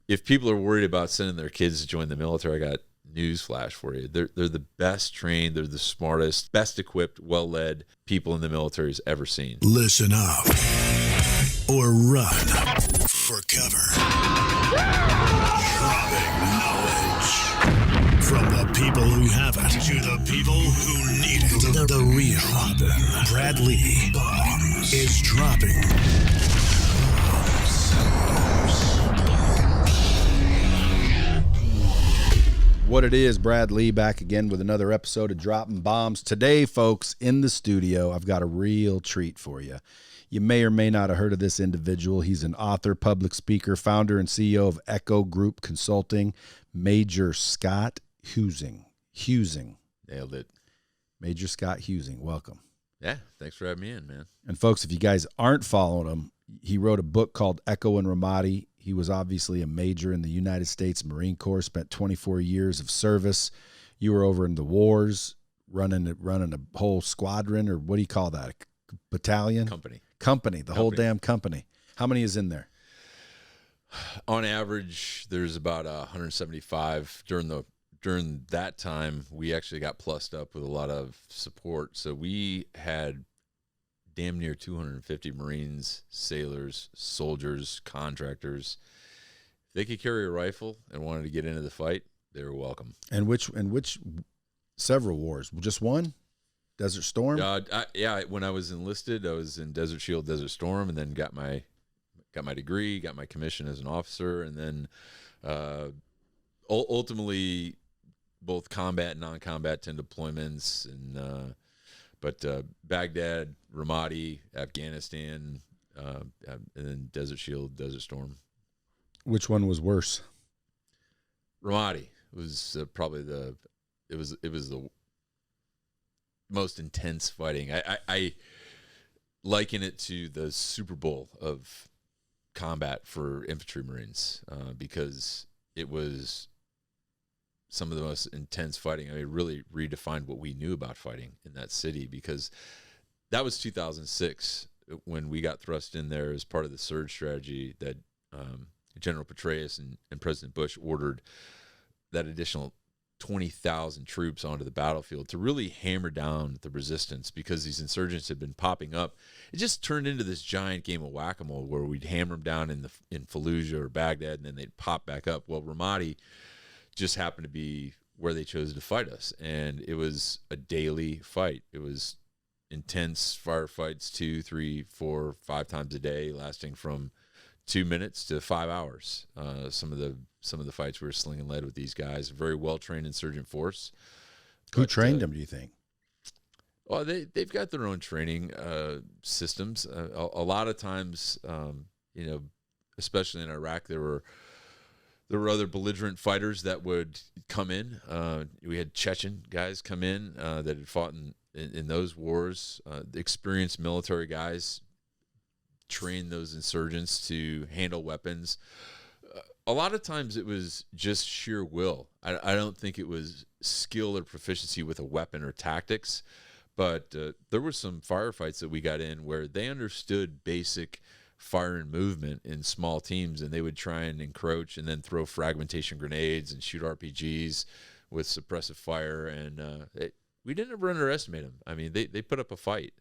if people are worried about sending their kids to join the military, I got news flash for you. They're the best trained, they're the smartest, best equipped, well-led people in the military's ever seen. Listen up or run for cover. Dropping knowledge from the people who have it to the people who need it. The real Brad Lea is dropping What it is, Brad Lea back again with another episode of Dropping Bombs. Today, folks, in the studio, I've got a real treat for you. You may or may not have heard of this individual. He's an author, public speaker, founder and CEO of Echo Group Consulting, Major Scott Huesing. Nailed it. Major Scott Huesing, welcome. Yeah, thanks for having me in, man. And folks, if you guys aren't following him, he wrote a book called Echo in Ramadi. He was obviously a major in the United States Marine Corps, spent 24 years of service. You were over in the wars, running a whole squadron, or what do you call that? A battalion? Company, the whole damn company. How many is in there? On average, there's about 175. During that time, we actually got plussed up with a lot of support. So we had damn near 250 Marines, sailors, soldiers, contractors. If they could carry a rifle and wanted to get into the fight, they were welcome. And which several wars? Just one? Desert Storm? When I was enlisted, I was in Desert Shield, Desert Storm, and then got my degree, got my commission as an officer, and then ultimately both combat and non-combat 10 deployments, and Baghdad, Ramadi, Afghanistan, and then Desert Shield, Desert Storm. Which one was worse? Ramadi was probably the most intense fighting. I liken it to the Super Bowl of combat for infantry Marines because it was some of the most intense fighting. I mean, it really redefined what we knew about fighting in that city, because that was 2006 when we got thrust in there as part of the surge strategy that General Petraeus and President Bush ordered that additional 20,000 troops onto the battlefield to really hammer down the resistance, because these insurgents had been popping up. It just turned into this giant game of whack-a-mole where we'd hammer them down in Fallujah or Baghdad, and then they'd pop back up. Well, Ramadi just happened to be where they chose to fight us, and it was a daily fight. It was intense firefights 2, 3, 4, 5 times a day, lasting from 2 minutes to 5 hours. Some of the fights we were slinging lead with these guys. Very well trained insurgent force. Who trained them, do you think? Well, they've got their own training systems. A lot of times, especially in Iraq, there were other belligerent fighters that would come in. We had Chechen guys come in that had fought in those wars. Experienced military guys trained those insurgents to handle weapons. A lot of times it was just sheer will. I don't think it was skill or proficiency with a weapon or tactics, but there were some firefights that we got in where they understood basic fire and movement in small teams, and they would try and encroach and then throw fragmentation grenades and shoot RPGs with suppressive fire, and we didn't ever underestimate them. I mean, they put up a fight.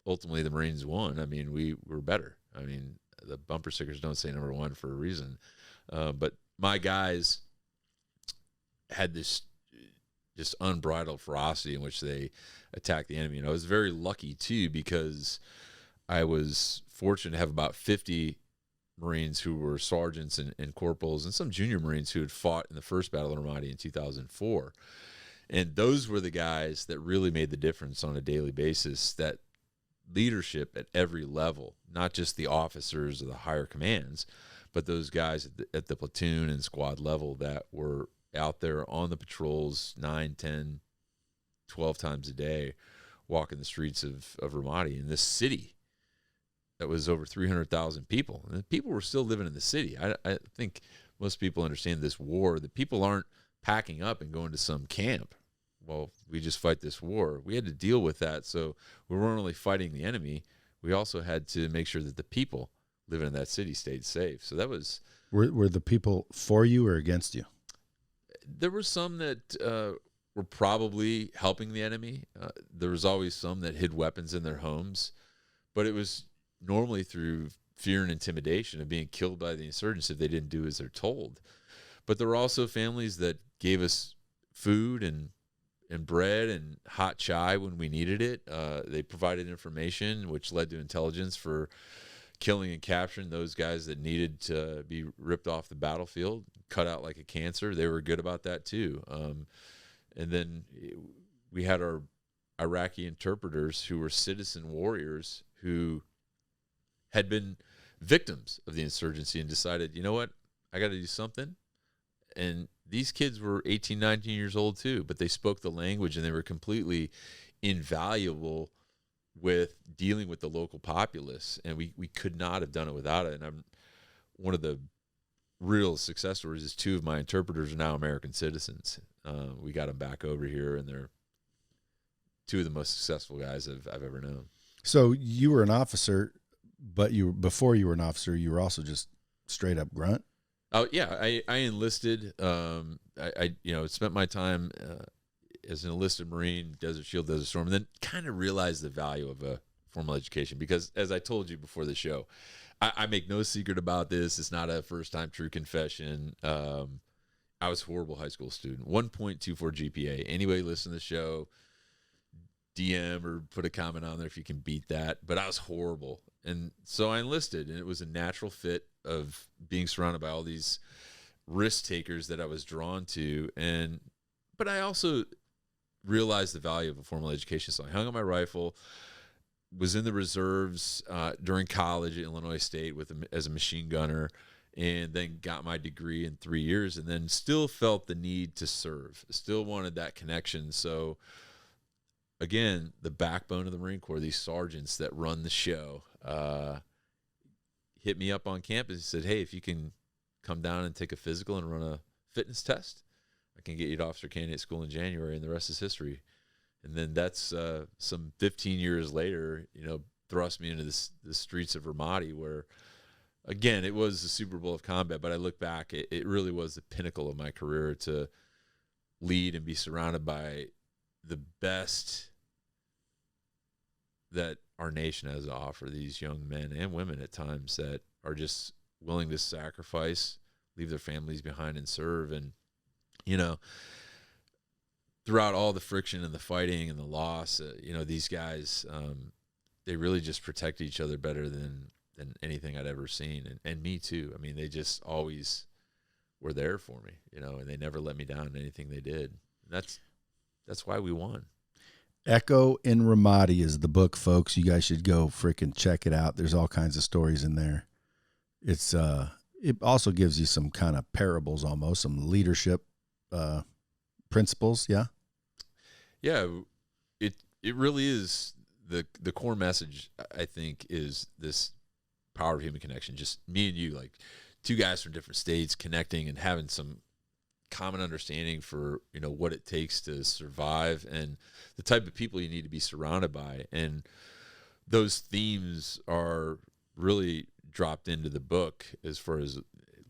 Ultimately, the Marines won. I mean, we were better. I mean, the bumper stickers don't say number one for a reason. But my guys had this just unbridled ferocity in which they attacked the enemy. And I was very lucky, too, because I was fortunate to have about 50 Marines who were sergeants and corporals, and some junior Marines who had fought in the first Battle of Ramadi in 2004. And those were the guys that really made the difference on a daily basis. That leadership at every level, not just the officers or the higher commands, but those guys at the platoon and squad level that were out there on the patrols 9, 10, 12 times a day, walking the streets of Ramadi in this city that was over 300,000 people. And people were still living in the city. I think most people understand this war, that people aren't packing up and going to some camp. Well, we just fight this war. We had to deal with that. So we weren't only fighting the enemy, we also had to make sure that the people living in that city stayed safe. So that was Were the people for you or against you? There were some that were probably helping the enemy. There was always some that hid weapons in their homes, but it was normally through fear and intimidation of being killed by the insurgents if they didn't do as they're told. But there were also families that gave us food and bread and hot chai when we needed it. They provided information, which led to intelligence for killing and capturing those guys that needed to be ripped off the battlefield, cut out like a cancer. They were good about that too. And then we had our Iraqi interpreters who were citizen warriors who had been victims of the insurgency and decided, you know what, I got to do something. And these kids were 18, 19 years old too, but they spoke the language and they were completely invaluable with dealing with the local populace. And we could not have done it without it. And one of the real success stories is two of my interpreters are now American citizens. We got them back over here, and they're two of the most successful guys I've ever known. So you were an officer, but before you were an officer, you were also just straight up grunt? Oh yeah, I enlisted. I spent my time as an enlisted Marine, Desert Shield, Desert Storm, and then kind of realized the value of a formal education because, as I told you before the show, I make no secret about this. It's not a first-time true confession. I was a horrible high school student, 1.24 GPA. Anybody listen to the show, DM or put a comment on there if you can beat that. But I was horrible. And so I enlisted, and it was a natural fit of being surrounded by all these risk takers that I was drawn to. But I also realized the value of a formal education. So I hung on my rifle, was in the reserves during college at Illinois State as a machine gunner, and then got my degree in 3 years, and then still felt the need to serve. Still wanted that connection. So again, the backbone of the Marine Corps, these sergeants that run the show, hit me up on campus and said, hey, if you can come down and take a physical and run a fitness test, I can get you to officer candidate school in January, and the rest is history. And then that's some 15 years later, thrust me into the streets of Ramadi, where, again, it was the Super Bowl of combat. But I look back, it really was the pinnacle of my career to lead and be surrounded by the best that our nation has to offer, these young men and women at times that are just willing to sacrifice, leave their families behind and serve. And, throughout all the friction and the fighting and the loss, these guys, they really just protect each other better than anything I'd ever seen. And me too. I mean, they just always were there for me, and they never let me down in anything they did. And that's why we won. Echo in Ramadi is the book, folks. You guys should go freaking check it out. There's all kinds of stories in there. It's it also gives you some kind of parables, almost some leadership principles. Yeah. It really is the core message. I think is this power of human connection. Just me and you, like two guys from different states connecting and having some common understanding for what it takes to survive and the type of people you need to be surrounded by. And those themes are really dropped into the book as far as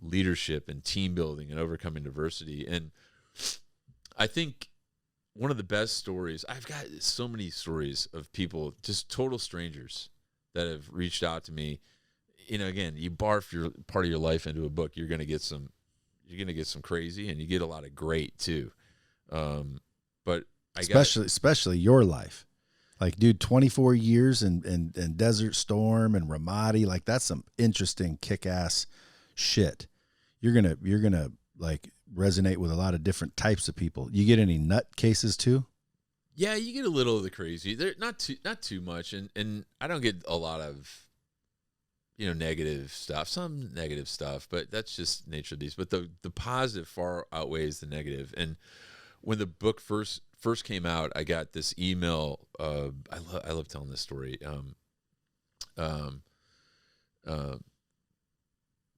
leadership and team building and overcoming diversity. And I think one of the best stories, I've got so many stories of people, just total strangers that have reached out to me. Again, you barf your part of your life into a book, you're going to get some crazy, and you get a lot of great too. But especially your life, like, dude, 24 years and Desert Storm and Ramadi, like that's some interesting kick-ass shit. You're gonna like resonate with a lot of different types of people. You get any nut cases too? Yeah, you get a little of the crazy. They're not too much, and I don't get a lot of negative stuff. Some negative stuff, but that's just nature of these. But the positive far outweighs the negative. And when the book first came out, I got this email. I love telling this story.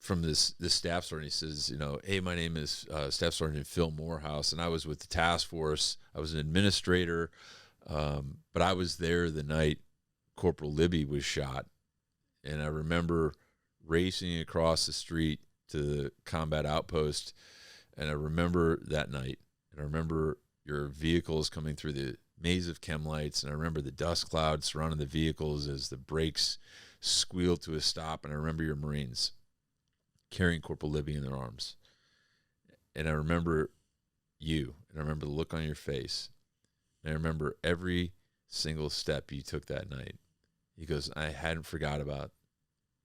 From this staff sergeant, he says, hey, my name is Staff Sergeant Phil Morehouse, and I was with the task force. I was an administrator, but I was there the night Corporal Libby was shot. And I remember racing across the street to the combat outpost, and I remember that night, and I remember your vehicles coming through the maze of chem lights, and I remember the dust clouds surrounding the vehicles as the brakes squealed to a stop, and I remember your Marines carrying Corporal Libby in their arms. And I remember you, and I remember the look on your face, and I remember every single step you took that night. He goes, I hadn't forgot about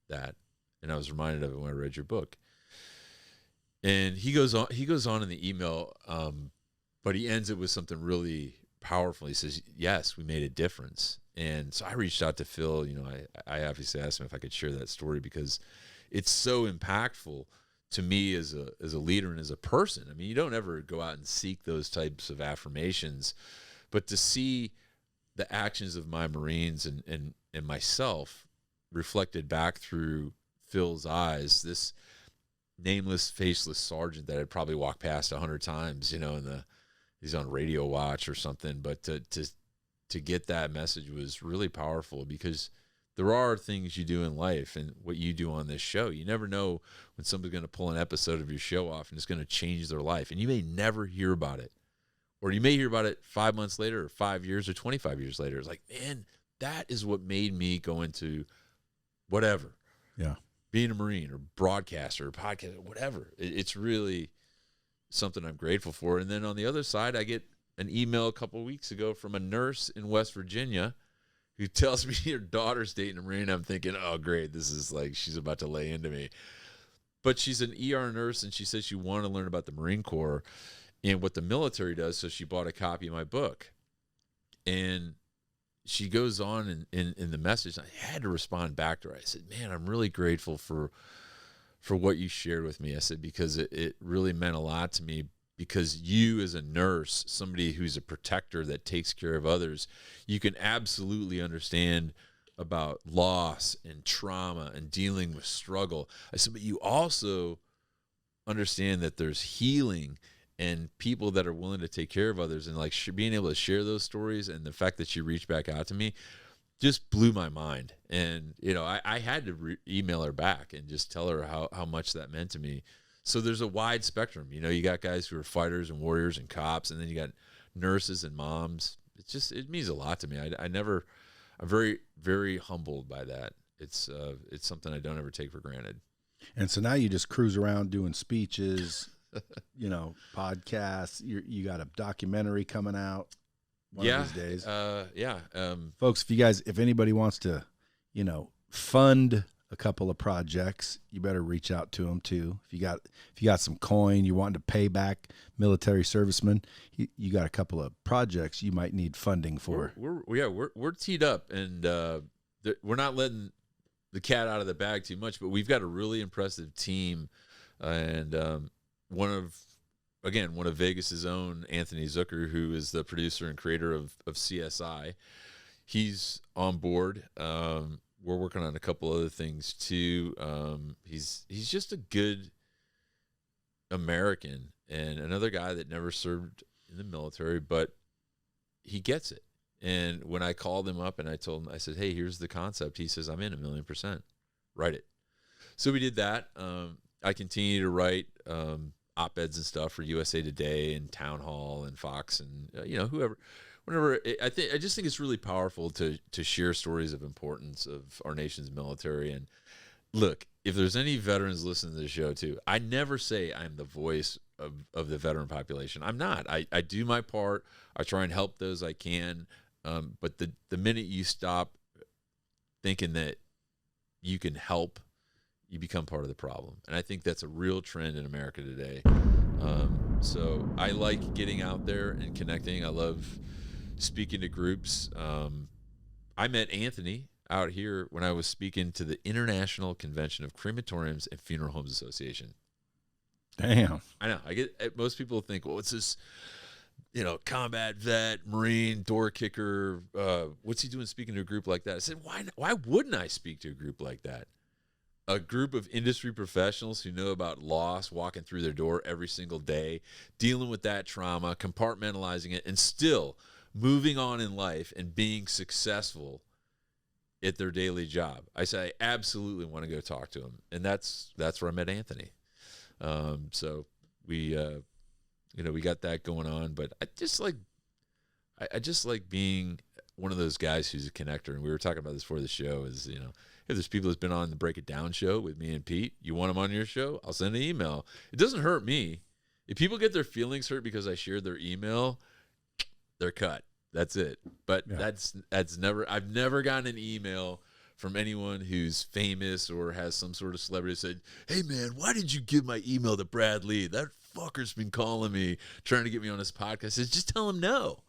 that, and I was reminded of it when I read your book. And he goes on in the email, but he ends it with something really powerful. He says, yes, we made a difference. And so I reached out to Phil. You know, I obviously asked him if I could share that story because it's so impactful to me as a leader and as a person. I mean, you don't ever go out and seek those types of affirmations, but to see the actions of my Marines and myself reflected back through Phil's eyes, this nameless, faceless sergeant that I'd probably walked past 100 times, you know, he's on radio watch or something, but to get that message was really powerful because there are things you do in life and what you do on this show. You never know when somebody's going to pull an episode of your show off and it's going to change their life, and you may never hear about it, or you may hear about it 5 months later or 5 years or 25 years later. It's like, man, that is what made me go into whatever. Yeah. Being a Marine or broadcaster or podcaster, whatever. It's really something I'm grateful for. And then on the other side, I get an email a couple of weeks ago from a nurse in West Virginia who tells me your daughter's dating a Marine. I'm thinking, oh, great. This is like she's about to lay into me. But she's an ER nurse, and she says she wanted to learn about the Marine Corps and what the military does, so she bought a copy of my book. And she goes on in the message, and I had to respond back to her. I said, man, I'm really grateful for what you shared with me. I said, because it really meant a lot to me, because you as a nurse, somebody who's a protector that takes care of others, you can absolutely understand about loss and trauma and dealing with struggle. I said, but you also understand that there's healing and people that are willing to take care of others, and like being able to share those stories, and the fact that she reached back out to me just blew my mind. And, you know, I had to email her back and just tell her how much that meant to me. So there's a wide spectrum. You know, you got guys who are fighters and warriors and cops, and then you got nurses and moms. It means a lot to me. I'm very, very humbled by that. It's something I don't ever take for granted. And so now you just cruise around doing speeches, you know, podcasts. You got a documentary coming out one of these days. Folks, if anybody wants to, you know, fund a couple of projects, you better reach out to them too. If you got some coin, you want to pay back military servicemen, you got a couple of projects you might need funding for. We're teed up, and we're not letting the cat out of the bag too much, but we've got a really impressive team, and one of Vegas's own, Anthony Zucker, who is the producer and creator of CSI, he's on board. We're working on a couple other things too. He's just a good American and another guy that never served in the military, but he gets it. And when I called him up and I told him, I said, hey, here's the concept. He says, I'm in 1,000,000%. Write it. So we did that. I continue to write op-eds and stuff for USA Today and Town Hall and Fox and, whoever. I just think it's really powerful to share stories of importance of our nation's military. And look, if there's any veterans listening to the show too, I never say I'm the voice of the veteran population. I'm not. I do my part. I try and help those I can. But the minute you stop thinking that you can help, you become part of the problem. And I think that's a real trend in America today. So I like getting out there and connecting. I love speaking to groups. I met Anthony out here when I was speaking to the International Convention of Crematoriums and Funeral Homes Association. Damn. I know. Most people think, well, what's this, combat vet, Marine, door kicker. What's he doing speaking to a group like that? I said, why wouldn't I speak to a group like that? A group of industry professionals who know about loss, walking through their door every single day, dealing with that trauma, compartmentalizing it, and still moving on in life and being successful at their daily job. I said, I absolutely want to go talk to them. And that's where I met Anthony. So we got that going on. But I just like being one of those guys who's a connector. And we were talking about this before the show. Is if there's people that's been on the Break It Down show with me and Pete, you want them on your show? I'll send an email. It doesn't hurt me. If people get their feelings hurt because I shared their email, they're cut. That's it. But that's never. I've never gotten an email from anyone who's famous or has some sort of celebrity that said, "Hey man, why did you give my email to Brad Lea? That fucker's been calling me, trying to get me on his podcast." I said, just tell him no.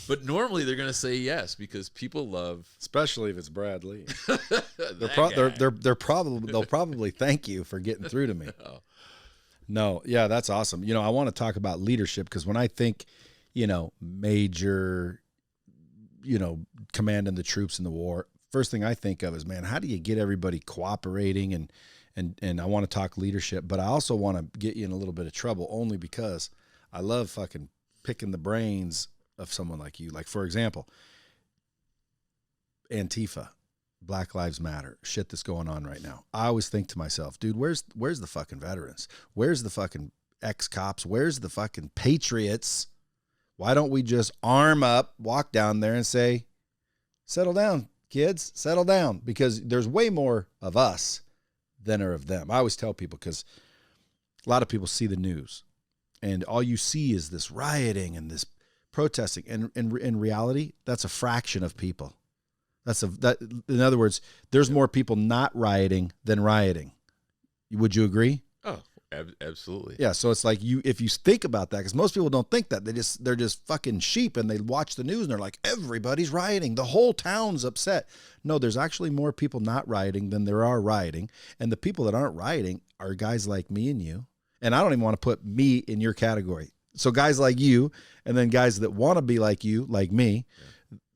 But normally they're going to say yes because people love, especially if it's Brad Lea. They'll probably thank you for getting through to me. No, yeah, that's awesome. I want to talk about leadership because when I think, major, commanding the troops in the war, first thing I think of is, man, how do you get everybody cooperating? And I want to talk leadership, but I also want to get you in a little bit of trouble only because I love fucking picking the brains of someone like you. Like, for example, Antifa, Black Lives Matter, shit that's going on right now. I always think to myself, dude, where's the fucking veterans? Where's the fucking ex-cops? Where's the fucking patriots? Why don't we just arm up, walk down there and say, settle down, kids, settle down? Because there's way more of us than are of them. I always tell people, because a lot of people see the news and all you see is this rioting and this protesting. And in reality, that's a fraction of people. In other words, there's more people not rioting than rioting. Would you agree? Oh, absolutely. Yeah. So it's like if you think about that, because most people don't think that, they're just fucking sheep and they watch the news and they're like, everybody's rioting. The whole town's upset. No, there's actually more people not rioting than there are rioting. And the people that aren't rioting are guys like me and you. And I don't even want to put me in your category. So guys like you, and then guys that want to be like you, like me,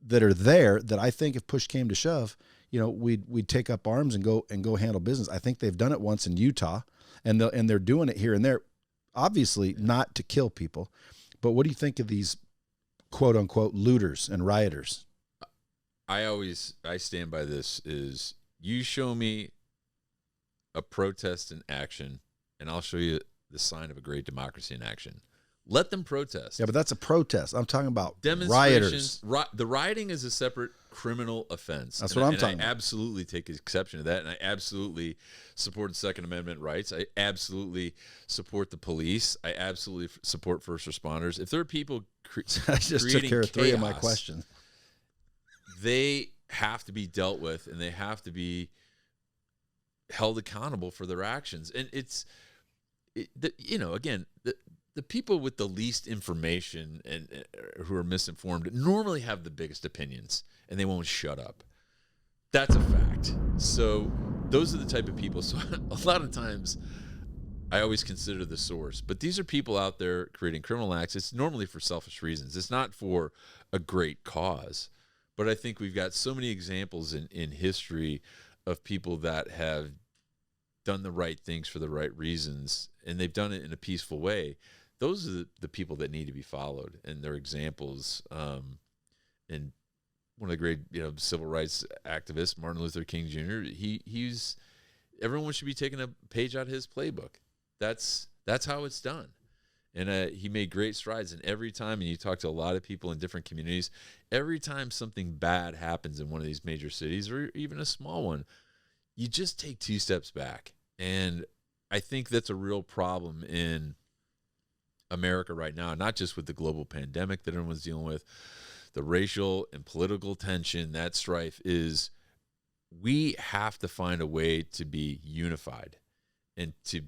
that are there, that I think if push came to shove, we'd take up arms and go handle business. I think they've done it once in Utah, and they're doing it here and there, obviously not to kill people. But what do you think of these quote unquote looters and rioters? I stand by this: is you show me a protest in action, and I'll show you the sign of a great democracy in action. Let them protest. Yeah, but that's a protest. I'm talking about demonstrations. Rioters. The rioting is a separate criminal offense. That's what I'm talking about. I absolutely take exception to that, and I absolutely support the Second Amendment rights. I absolutely support the police. I absolutely support first responders. If there are people I just took care of three of my questions. They have to be dealt with, and they have to be held accountable for their actions. And again, the people with the least information and who are misinformed normally have the biggest opinions, and they won't shut up. That's a fact. So those are the type of people. So a lot of times I always consider the source. But these are people out there creating criminal acts. It's normally for selfish reasons. It's not for a great cause. But I think we've got so many examples in history of people that have done the right things for the right reasons, and they've done it in a peaceful way. Those are the people that need to be followed, and their examples. And one of the great, civil rights activists, Martin Luther King Jr., he's everyone should be taking a page out of his playbook. That's how it's done. And he made great strides. And every time, and you talk to a lot of people in different communities, every time something bad happens in one of these major cities, or even a small one, you just take 2 steps back. And I think that's a real problem in America right now, not just with the global pandemic that everyone's dealing with, the racial and political tension, that strife is, we have to find a way to be unified. And to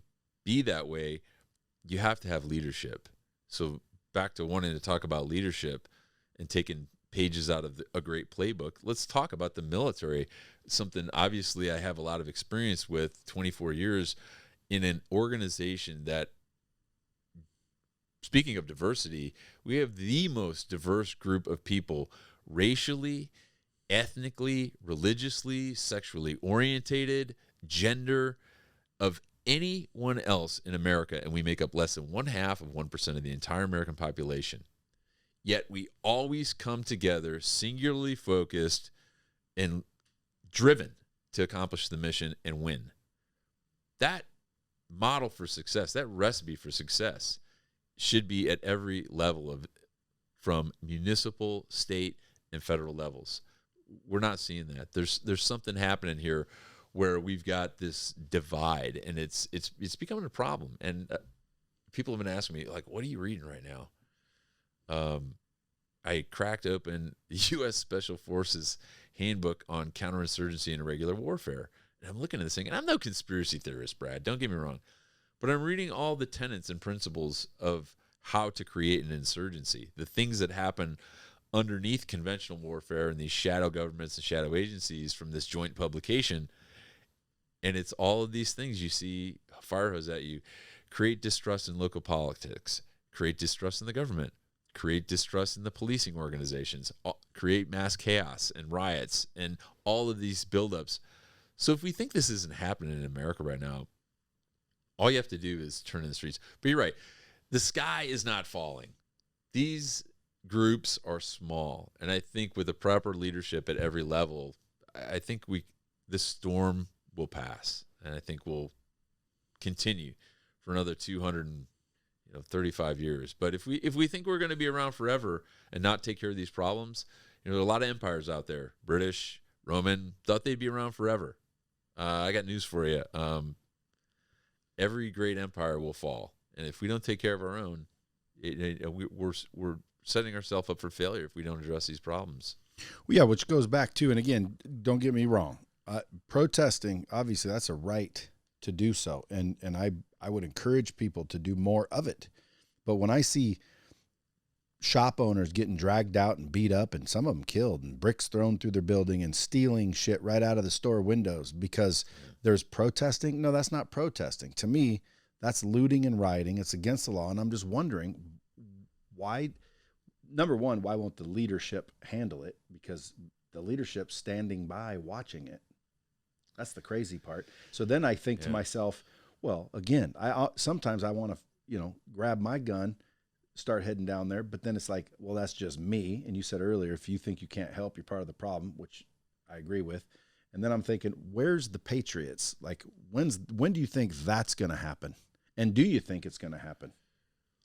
be that way, you have to have leadership. So back to wanting to talk about leadership and taking pages out of a great playbook, let's talk about the military. Something obviously I have a lot of experience with, 24 years in an organization that, speaking of diversity, we have the most diverse group of people, racially, ethnically, religiously, sexually orientated, gender, of anyone else in America, and we make up less than 0.5% of the entire American population. Yet we always come together, singularly focused and driven to accomplish the mission and win. That model for success, that recipe for success, should be at every level from municipal, state, and federal levels. We're not seeing that. There's something happening here where we've got this divide, and it's becoming a problem. And people have been asking me, like, what are you reading right now? I cracked open the U.S. Special Forces Handbook on Counterinsurgency and Irregular Warfare. And I'm looking at this thing, and I'm no conspiracy theorist, Brad. Don't get me wrong. But I'm reading all the tenets and principles of how to create an insurgency, the things that happen underneath conventional warfare and these shadow governments and shadow agencies from this joint publication. And it's all of these things you see fire hose at you. Create distrust in local politics, create distrust in the government, create distrust in the policing organizations, create mass chaos and riots and all of these buildups. So if we think this isn't happening in America right now, all you have to do is turn in the streets. But you're right. The sky is not falling. These groups are small. And I think with the proper leadership at every level, I think this storm will pass. And I think we'll continue for another 235 years. But if we think we're going to be around forever and not take care of these problems, there are a lot of empires out there. British, Roman, thought they'd be around forever. I got news for you. Every great empire will fall, and if we don't take care of our own, we're setting ourselves up for failure if we don't address these problems. Well, yeah, which goes back to, and again, don't get me wrong, protesting, obviously that's a right to do so, and I would encourage people to do more of it. But when I see shop owners getting dragged out and beat up, and some of them killed, and bricks thrown through their building, and stealing shit right out of the store windows because there's protesting. No, that's not protesting. To me, that's looting and rioting. It's against the law. And I'm just wondering why, number one, why won't the leadership handle it? Because the leadership's standing by watching it. That's the crazy part. So then I think to myself, well, again, sometimes I want to, grab my gun, start heading down there, but then it's like, well, that's just me. And you said earlier, if you think you can't help, you're part of the problem, which I agree with. And then I'm thinking, where's the Patriots? Like, when do you think that's going to happen? And do you think it's going to happen?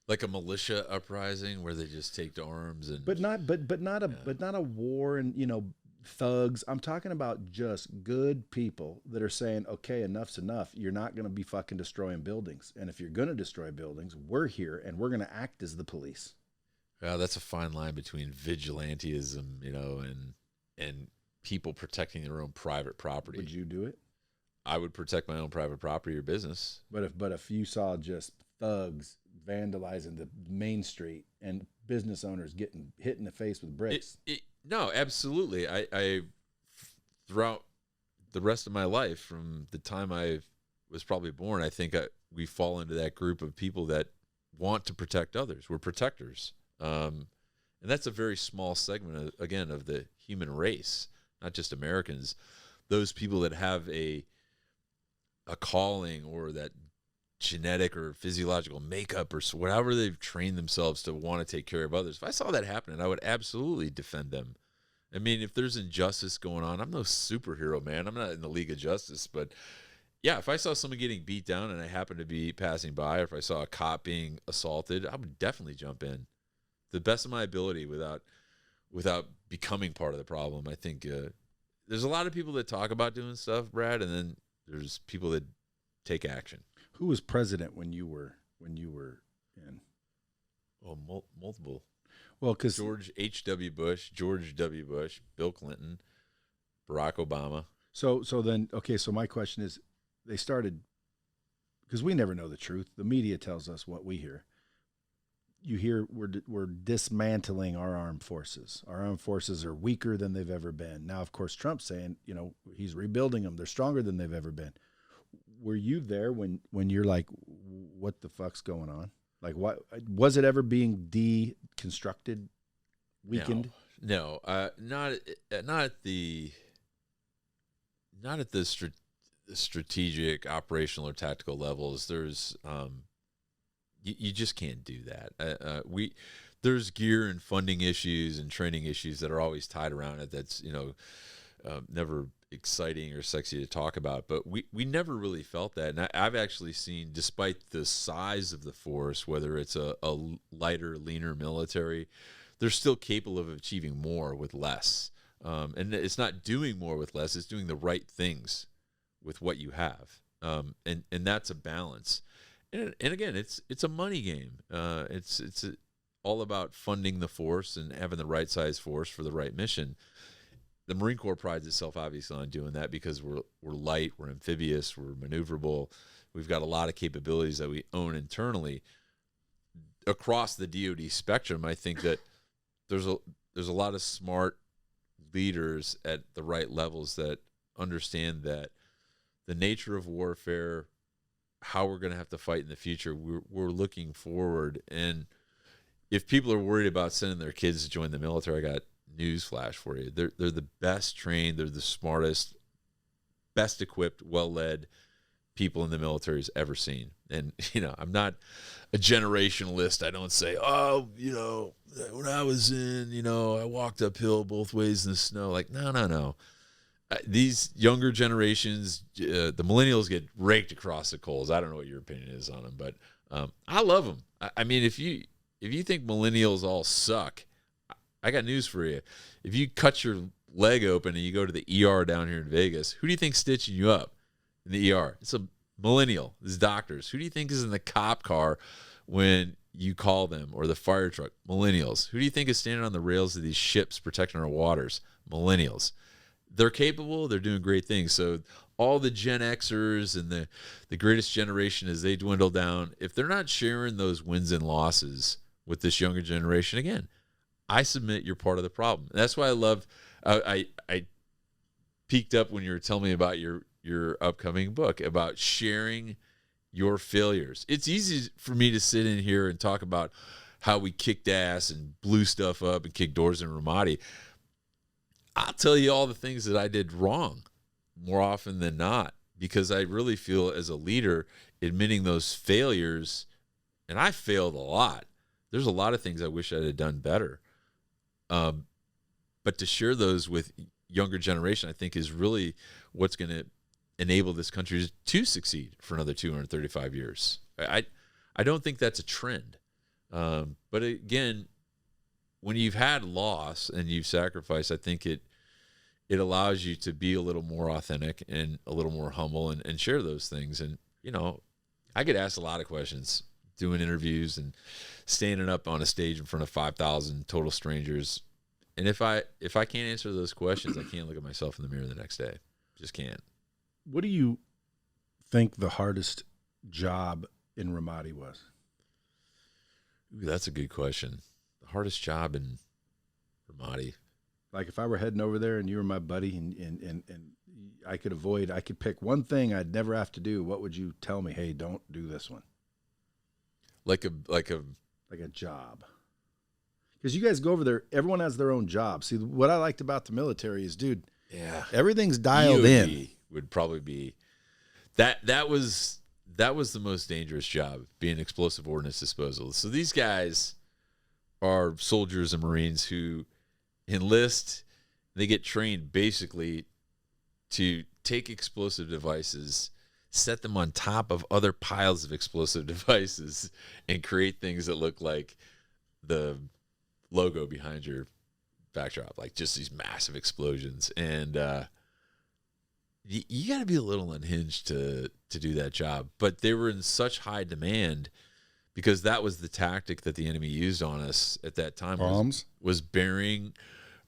Like a militia uprising where they just take to arms and but not a war and thugs. I'm talking about just good people that are saying, okay, enough's enough. You're not going to be fucking destroying buildings. And if you're going to destroy buildings, we're here and we're going to act as the police. Yeah, that's a fine line between vigilantism, and people protecting their own private property. Would you do it? I would protect my own private property or business. But if you saw just thugs vandalizing the main street and business owners getting hit in the face with bricks. No, absolutely. I throughout the rest of my life, from the time I was probably born, I think we fall into that group of people that want to protect others. We're protectors. And that's a very small segment, of the human race, not just Americans. Those people that have a calling or that genetic or physiological makeup or whatever they've trained themselves to want to take care of others. If I saw that happening, I would absolutely defend them. I mean, if there's injustice going on, I'm no superhero, man. I'm not in the League of Justice, but yeah, if I saw someone getting beat down and I happened to be passing by, or if I saw a cop being assaulted, I would definitely jump in to the best of my ability without becoming part of the problem. I think there's a lot of people that talk about doing stuff, Brad, and then there's people that take action. Who was president when you were in? Oh, multiple. Well, because George H.W. Bush, George W. Bush, Bill Clinton, Barack Obama. So then, okay, so my question is, they started, because we never know the truth. The media tells us what we hear. You hear we're dismantling our armed forces. Our armed forces are weaker than they've ever been. Now, of course, Trump's saying, he's rebuilding them. They're stronger than they've ever been. Were you there when you're like, what the fuck's going on? Like, what was it ever being deconstructed, weakened? No, not at the strategic, operational, or tactical levels. There's you just can't do that. There's gear and funding issues and training issues that are always tied around it. That's never exciting or sexy to talk about, but we never really felt that. And I've actually seen, despite the size of the force, whether it's a lighter, leaner military, they're still capable of achieving more with less. And it's not doing more with less, it's doing the right things with what you have. And that's a balance. And again, it's a money game. It's all about funding the force and having the right size force for the right mission. The Marine Corps prides itself obviously on doing that because we're light, we're amphibious, we're maneuverable. We've got a lot of capabilities that we own internally. Across the DoD spectrum, I think that there's a lot of smart leaders at the right levels that understand that the nature of warfare, how we're going to have to fight in the future, we're looking forward. And if people are worried about sending their kids to join the military, I got news flash for you. They're the best trained, they're the smartest, best equipped, well-led people in the military's ever seen. And, I'm not a generationalist. I don't say, when I was in, I walked uphill both ways in the snow. Like, no. These younger generations, the millennials get raked across the coals. I don't know what your opinion is on them, but I love them. I mean, if you think millennials all suck, I got news for you. If you cut your leg open and you go to the ER down here in Vegas, who do you think's stitching you up in the ER? It's a millennial. It's doctors. Who do you think is in the cop car when you call them, or the fire truck? Millennials. Who do you think is standing on the rails of these ships protecting our waters? Millennials. They're capable. They're doing great things. So all the Gen Xers and the greatest generation, as they dwindle down, if they're not sharing those wins and losses with this younger generation, again, I submit you're part of the problem. And that's why I love, I peeked up when you were telling me about your upcoming book, about sharing your failures. It's easy for me to sit in here and talk about how we kicked ass and blew stuff up and kicked doors in Ramadi. I'll tell you all the things that I did wrong more often than not, because I really feel as a leader, admitting those failures, and I failed a lot. There's a lot of things I wish I'd have done better. But to share those with younger generation, I think, is really what's going to enable this country to succeed for another 235 years. I don't think that's a trend. But again, when you've had loss and you've sacrificed, I think it allows you to be a little more authentic and a little more humble and share those things. And, I get asked a lot of questions doing interviews and standing up on a stage in front of 5,000 total strangers. And if I can't answer those questions, I can't look at myself in the mirror the next day. Just can't. What do you think the hardest job in Ramadi was? Ooh, that's a good question. The hardest job in Ramadi. Like if I were heading over there and you were my buddy and I could pick one thing I'd never have to do, what would you tell me? Hey, don't do this one. Like a job. Because you guys go over there, everyone has their own job. See, what I liked about the military is, dude, everything's dialed in. Would probably be that was the most dangerous job, being explosive ordnance disposal. So these guys are soldiers and Marines who enlist. They get trained basically to take explosive devices, set them on top of other piles of explosive devices, and create things that look like the logo behind your backdrop, like just these massive explosions. And you got to be a little unhinged to do that job. But they were in such high demand because that was the tactic that the enemy used on us at that time. Bombs? Was burying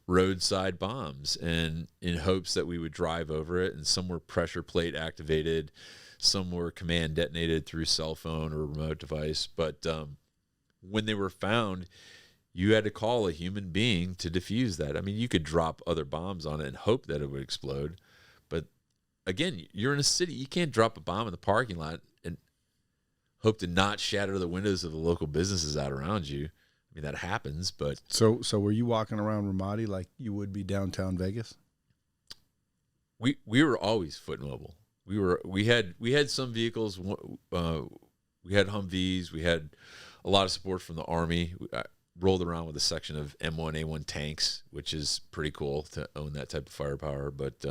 roadside bombs, and in hopes that we would drive over it. And some were pressure plate activated, some were command detonated through cell phone or remote device. But when they were found, you had to call a human being to defuse that. I mean, you could drop other bombs on it and hope that it would explode. But again, you're in a city. You can't drop a bomb in the parking lot and hope to not shatter the windows of the local businesses out around you. I mean, that happens, but... So were you walking around Ramadi like you would be downtown Vegas? We were always foot mobile. We had some vehicles. We had Humvees. We had a lot of support from the Army. I rolled around with a section of M1A1 tanks, which is pretty cool to own that type of firepower. But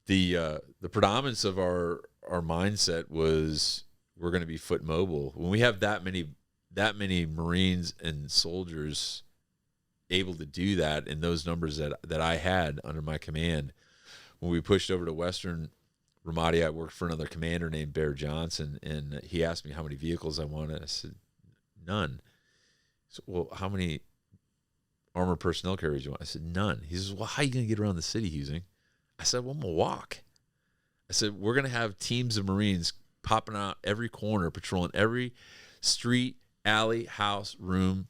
the predominance of our mindset was we're going to be foot mobile. When we have that many Marines and soldiers able to do that in those numbers that I had under my command, when we pushed over to Western Ramadi, I worked for another commander named Bear Johnson, and he asked me how many vehicles I wanted. I said, none. So, well, how many armored personnel carriers do you want? I said, none. He says, well, how are you going to get around the city, Huesing? I said, well, I'm going to walk. I said, we're going to have teams of Marines popping out every corner, patrolling every street, alley, house, room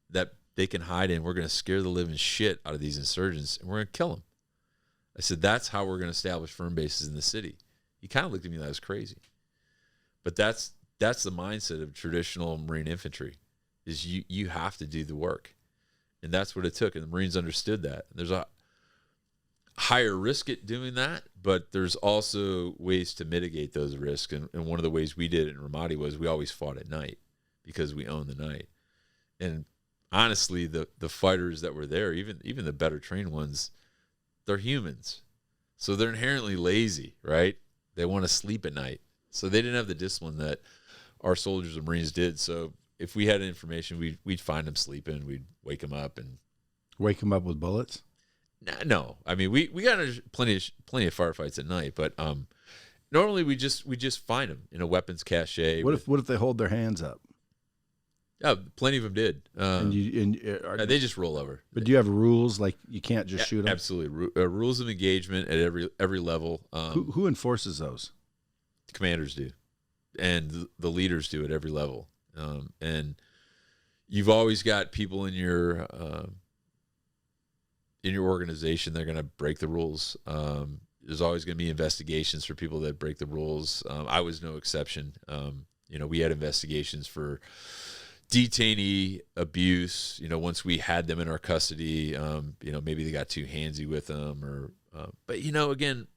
that they can hide in. We're going to scare the living shit out of these insurgents, and we're going to kill them. I said, that's how we're going to establish firm bases in the city. He kind of looked at me like I was crazy. But that's the mindset of traditional Marine infantry, is you have to do the work. And that's what it took. And the Marines understood that. There's a higher risk at doing that, but there's also ways to mitigate those risks. And one of the ways we did it in Ramadi was we always fought at night because we owned the night. And honestly, the fighters that were there, even the better trained ones, they're humans. So they're inherently lazy, right? They want to sleep at night. So they didn't have the discipline that our soldiers and Marines did. So if we had information, we'd find them sleeping. We'd wake them up and wake them up with bullets. No, I mean we got plenty of firefights at night, but normally we just find them in a weapons cache. What if they hold their hands up? Yeah, plenty of them did. They just roll over. But do you have rules like you can't just shoot them? Absolutely, rules of engagement at every level. Who enforces those? The commanders do, and the leaders do at every level. And you've always got people in your organization that are going to break the rules. There's always going to be investigations for people that break the rules. I was no exception. We had investigations for detainee abuse. Once we had them in our custody, maybe they got too handsy with them, but again,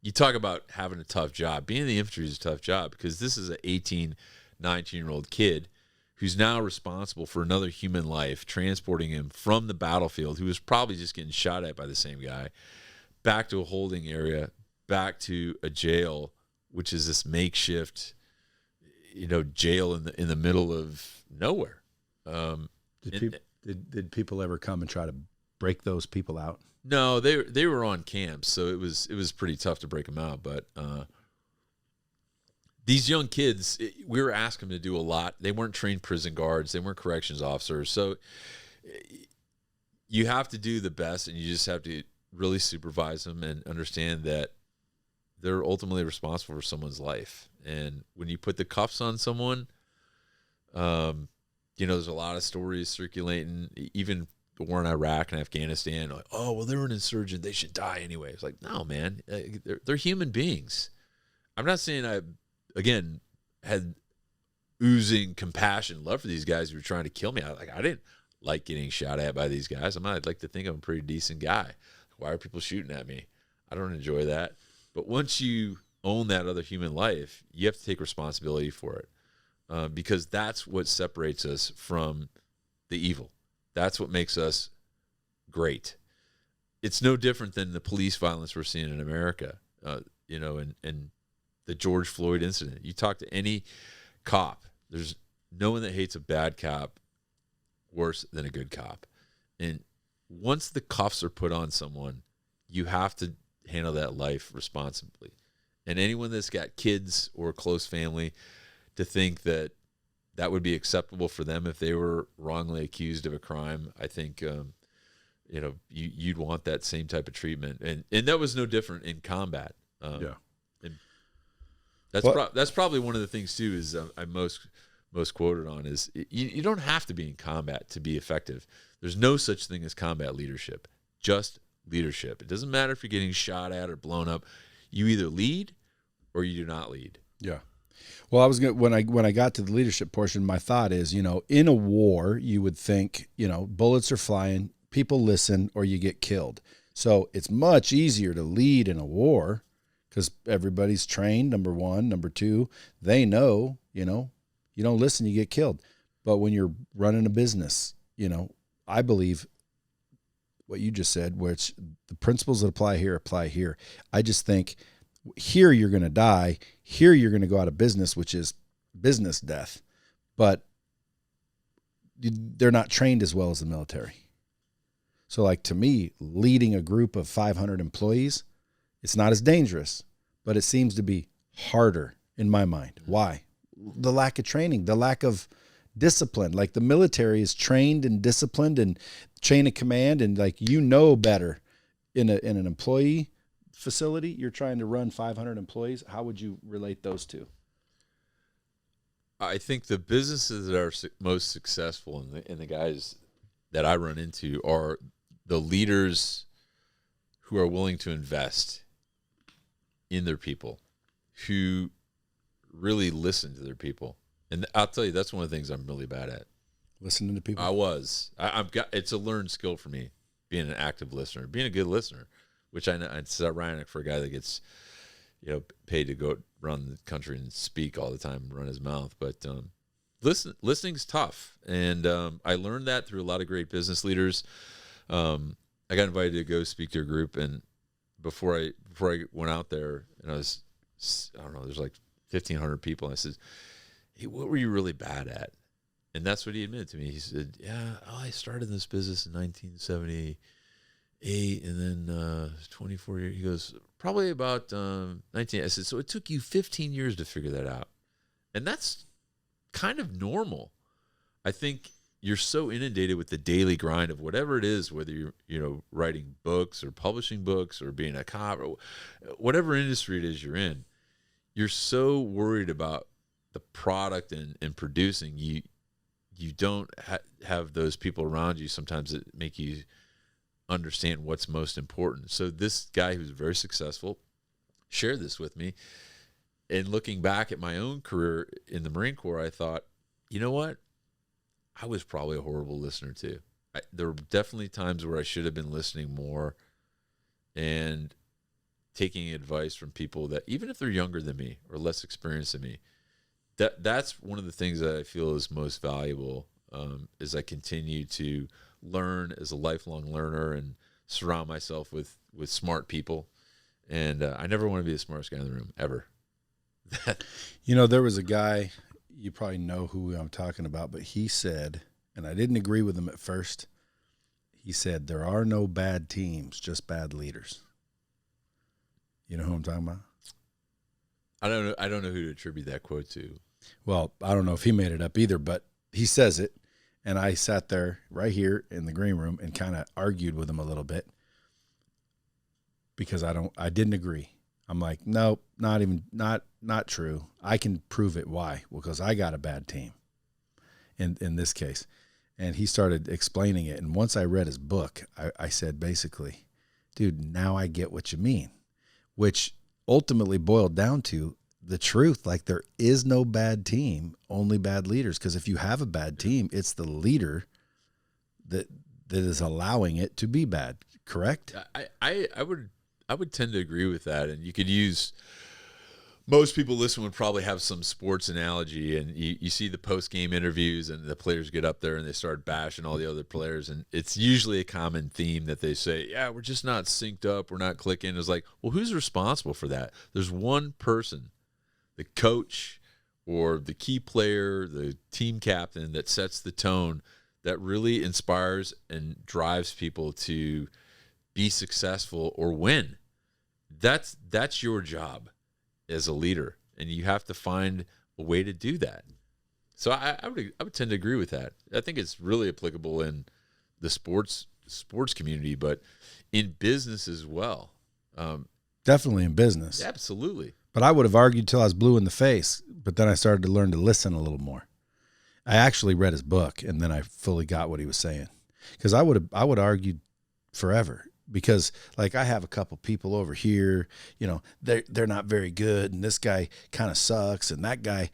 you talk about having a tough job. Being in the infantry is a tough job because this is an 18, 19-year-old kid who's now responsible for another human life, transporting him from the battlefield, who was probably just getting shot at by the same guy, back to a holding area, back to a jail, which is this makeshift, jail in the middle of nowhere. Did people ever come and try to break those people out? No, they were on camps, so it was pretty tough to break them out. But these young kids, we were asking them to do a lot. They weren't trained prison guards. They weren't corrections officers. So you have to do the best, and you just have to really supervise them and understand that they're ultimately responsible for someone's life. And when you put the cuffs on someone, there's a lot of stories circulating, even the war in Iraq and Afghanistan, like, oh, well, they're an insurgent, they should die anyway. It's like, no, man, they're human beings. I'm not saying I, again, had oozing compassion, love for these guys who were trying to kill me. I didn't like getting shot at by these guys. I'd like to think I'm a pretty decent guy. Why are people shooting at me? I don't enjoy that. But once you own that other human life, you have to take responsibility for it, because that's what separates us from the evil. That's what makes us great. It's no different than the police violence we're seeing in America, and the George Floyd incident. You talk to any cop, there's no one that hates a bad cop worse than a good cop. And once the cuffs are put on someone, you have to handle that life responsibly. And anyone that's got kids or close family, to think that would be acceptable for them if they were wrongly accused of a crime, I think you'd want that same type of treatment. And that was no different in combat. And that's probably one of the things too is I'm most quoted on is you don't have to be in combat to be effective. There's no such thing as combat leadership, just leadership. It doesn't matter if you're getting shot at or blown up. You either lead or you do not lead. Yeah. Well, I was going when I got to the leadership portion, my thought is, in a war, you would think, bullets are flying, people listen, or you get killed. So it's much easier to lead in a war because everybody's trained, number one. Number two, they know, you don't listen, you get killed. But when you're running a business, I believe what you just said, where it's the principles that apply here. I just think here you're going to die. Here you're going to go out of business, which is business death. But they're not trained as well as the military. So like to me, leading a group of 500 employees, it's not as dangerous, but it seems to be harder in my mind. Why? The lack of training, the lack of discipline. Like the military is trained and disciplined and chain of command, and like better in an employee facility. You're trying to run 500 employees. How would you relate those two? I think the businesses that are most successful and the guys that I run into are the leaders who are willing to invest in their people, who really listen to their people. And I'll tell you, that's one of the things I'm really bad at. Listening to people? It's a learned skill for me, being an active listener, being a good listener, which I know it's ironic for a guy that gets, paid to go run the country and speak all the time and run his mouth. But listening's tough. And I learned that through a lot of great business leaders. I got invited to go speak to a group, and before I went out there, and there's like 1,500 people, and I said, "Hey, what were you really bad at?" And that's what he admitted to me. He said, I started this business in 1978, and then 24 years. He goes, probably about 19. I said, so it took you 15 years to figure that out. And that's kind of normal. I think you're so inundated with the daily grind of whatever it is, whether you're writing books or publishing books or being a cop or whatever industry it is you're in. You're so worried about the product and producing, you don't have those people around you sometimes that make you understand what's most important. So this guy who's very successful shared this with me. And looking back at my own career in the Marine Corps, I thought, you know what? I was probably a horrible listener too. There were definitely times where I should have been listening more and taking advice from people that, even if they're younger than me or less experienced than me, that's one of the things that I feel is most valuable, as I continue to learn as a lifelong learner and surround myself with smart people. And I never want to be the smartest guy in the room, ever. There was a guy, you probably know who I'm talking about, but he said, and I didn't agree with him at first, he said, there are no bad teams, just bad leaders. You know who I'm talking about? I don't know who to attribute that quote to. Well, I don't know if he made it up either, but he says it, and I sat there right here in the green room and kind of argued with him a little bit because I didn't agree. I'm like, nope, not true. I can prove it. Why? Well, because I got a bad team in this case. And he started explaining it. And once I read his book, I said, basically, dude, now I get what you mean, which ultimately boiled down to the truth. Like, there is no bad team, only bad leaders. Because if you have a bad team, it's the leader that is allowing it to be bad. Correct? I would tend to agree with that. And you could use, most people listen would probably have some sports analogy, and you see the post-game interviews and the players get up there and they start bashing all the other players, and it's usually a common theme that they say, yeah, we're just not synced up, we're not clicking. It's like, well, who's responsible for that? There's one person, the coach or the key player, the team captain, that sets the tone, that really inspires and drives people to be successful or win. That's your job as a leader, and you have to find a way to do that. So I would tend to agree with that. I think it's really applicable in the sports community, but in business as well. Definitely in business. Absolutely. But I would have argued till I was blue in the face, but then I started to learn to listen a little more. I actually read his book, and then I fully got what he was saying. Because I would argue forever. Because, like, I have a couple people over here, they're not very good, and this guy kind of sucks, and that guy,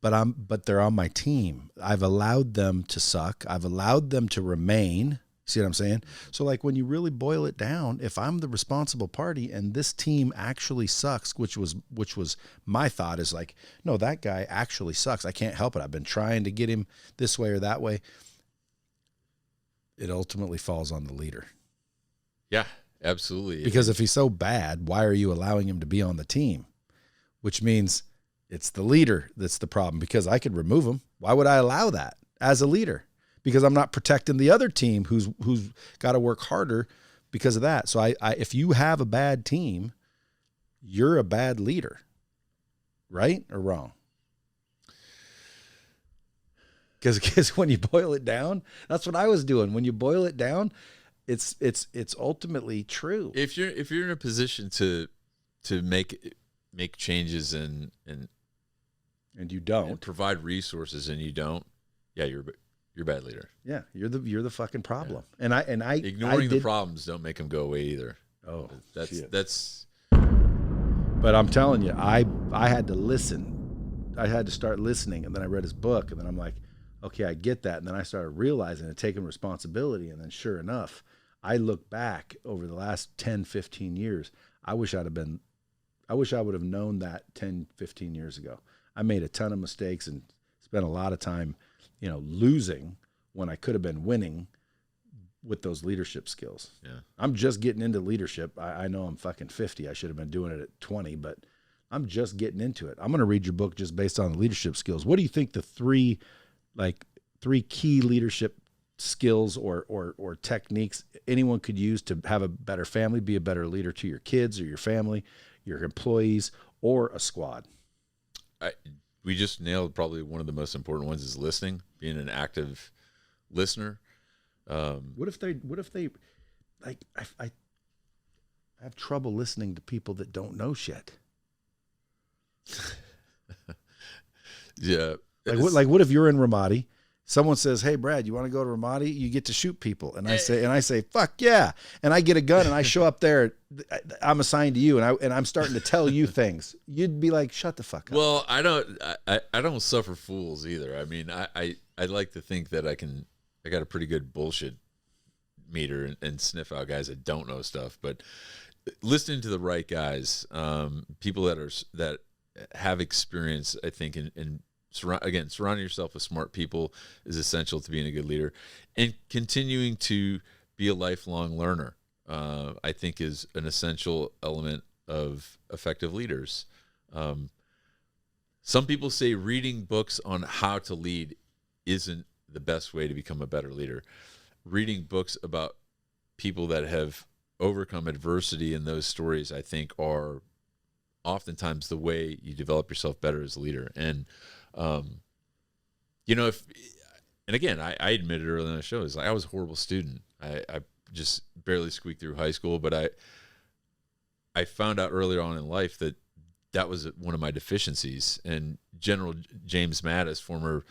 but they're on my team. I've allowed them to suck. I've allowed them to remain. See what I'm saying? So, like, when you really boil it down, if I'm the responsible party and this team actually sucks, which was my thought, is like, no, that guy actually sucks. I can't help it. I've been trying to get him this way or that way. It ultimately falls on the leader. Yeah, absolutely. Because if he's so bad, why are you allowing him to be on the team? Which means it's the leader that's the problem, because I could remove him. Why would I allow that as a leader? Because I'm not protecting the other team who's got to work harder because of that. So I if you have a bad team, you're a bad leader. Right or wrong? Because when you boil it down, that's what I was doing. When you boil it down, it's ultimately true. If you're in a position to make changes and you don't, and provide resources and you don't, yeah, you're a bad leader. Yeah, you're the fucking problem. Yeah. And I ignoring the problems don't make them go away either. Oh, that's. But I'm telling you, I had to listen. I had to start listening, and then I read his book, and then I'm like, okay, I get that. And then I started realizing and taking responsibility, and then sure enough, I look back over the last 10, 15 years. I wish I would have known that 10, 15 years ago. I made a ton of mistakes and spent a lot of time, losing when I could have been winning with those leadership skills. Yeah. I'm just getting into leadership. I know I'm fucking 50. I should have been doing it at 20, but I'm just getting into it. I'm going to read your book just based on the leadership skills. What do you think the three key leadership skills or techniques anyone could use to have a better family, be a better leader to your kids or your family, your employees, or a squad? We just nailed probably one of the most important ones is listening, being an active listener. What if they I have trouble listening to people that don't know shit. Yeah. What if you're in Ramadi? Someone says, "Hey, Brad, you want to go to Ramadi? You get to shoot people." And I say, "Fuck yeah!" And I get a gun and I show up there. I'm assigned to you, and I'm starting to tell you things. You'd be like, "Shut the fuck up." Well, I don't suffer fools either. I mean, I like to think that I got a pretty good bullshit meter and sniff out guys that don't know stuff. But listening to the right guys, people that have experience, I think, surrounding yourself with smart people is essential to being a good leader, and continuing to be a lifelong learner, I think, is an essential element of effective leaders. Some people say reading books on how to lead isn't the best way to become a better leader. Reading books about people that have overcome adversity in those stories, I think, are oftentimes the way you develop yourself better as a leader. And again, I admitted earlier in the show, is like I was a horrible student. I just barely squeaked through high school, but I found out earlier on in life that was one of my deficiencies. And General James Mattis, former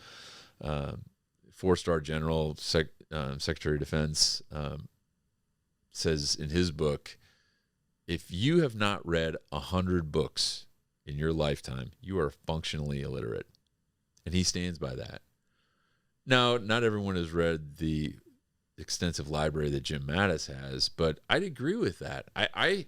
4-star general, Secretary of Defense, says in his book, if you have not read 100 books in your lifetime, you are functionally illiterate. And he stands by that. Now, not everyone has read the extensive library that Jim Mattis has, but I'd agree with that. I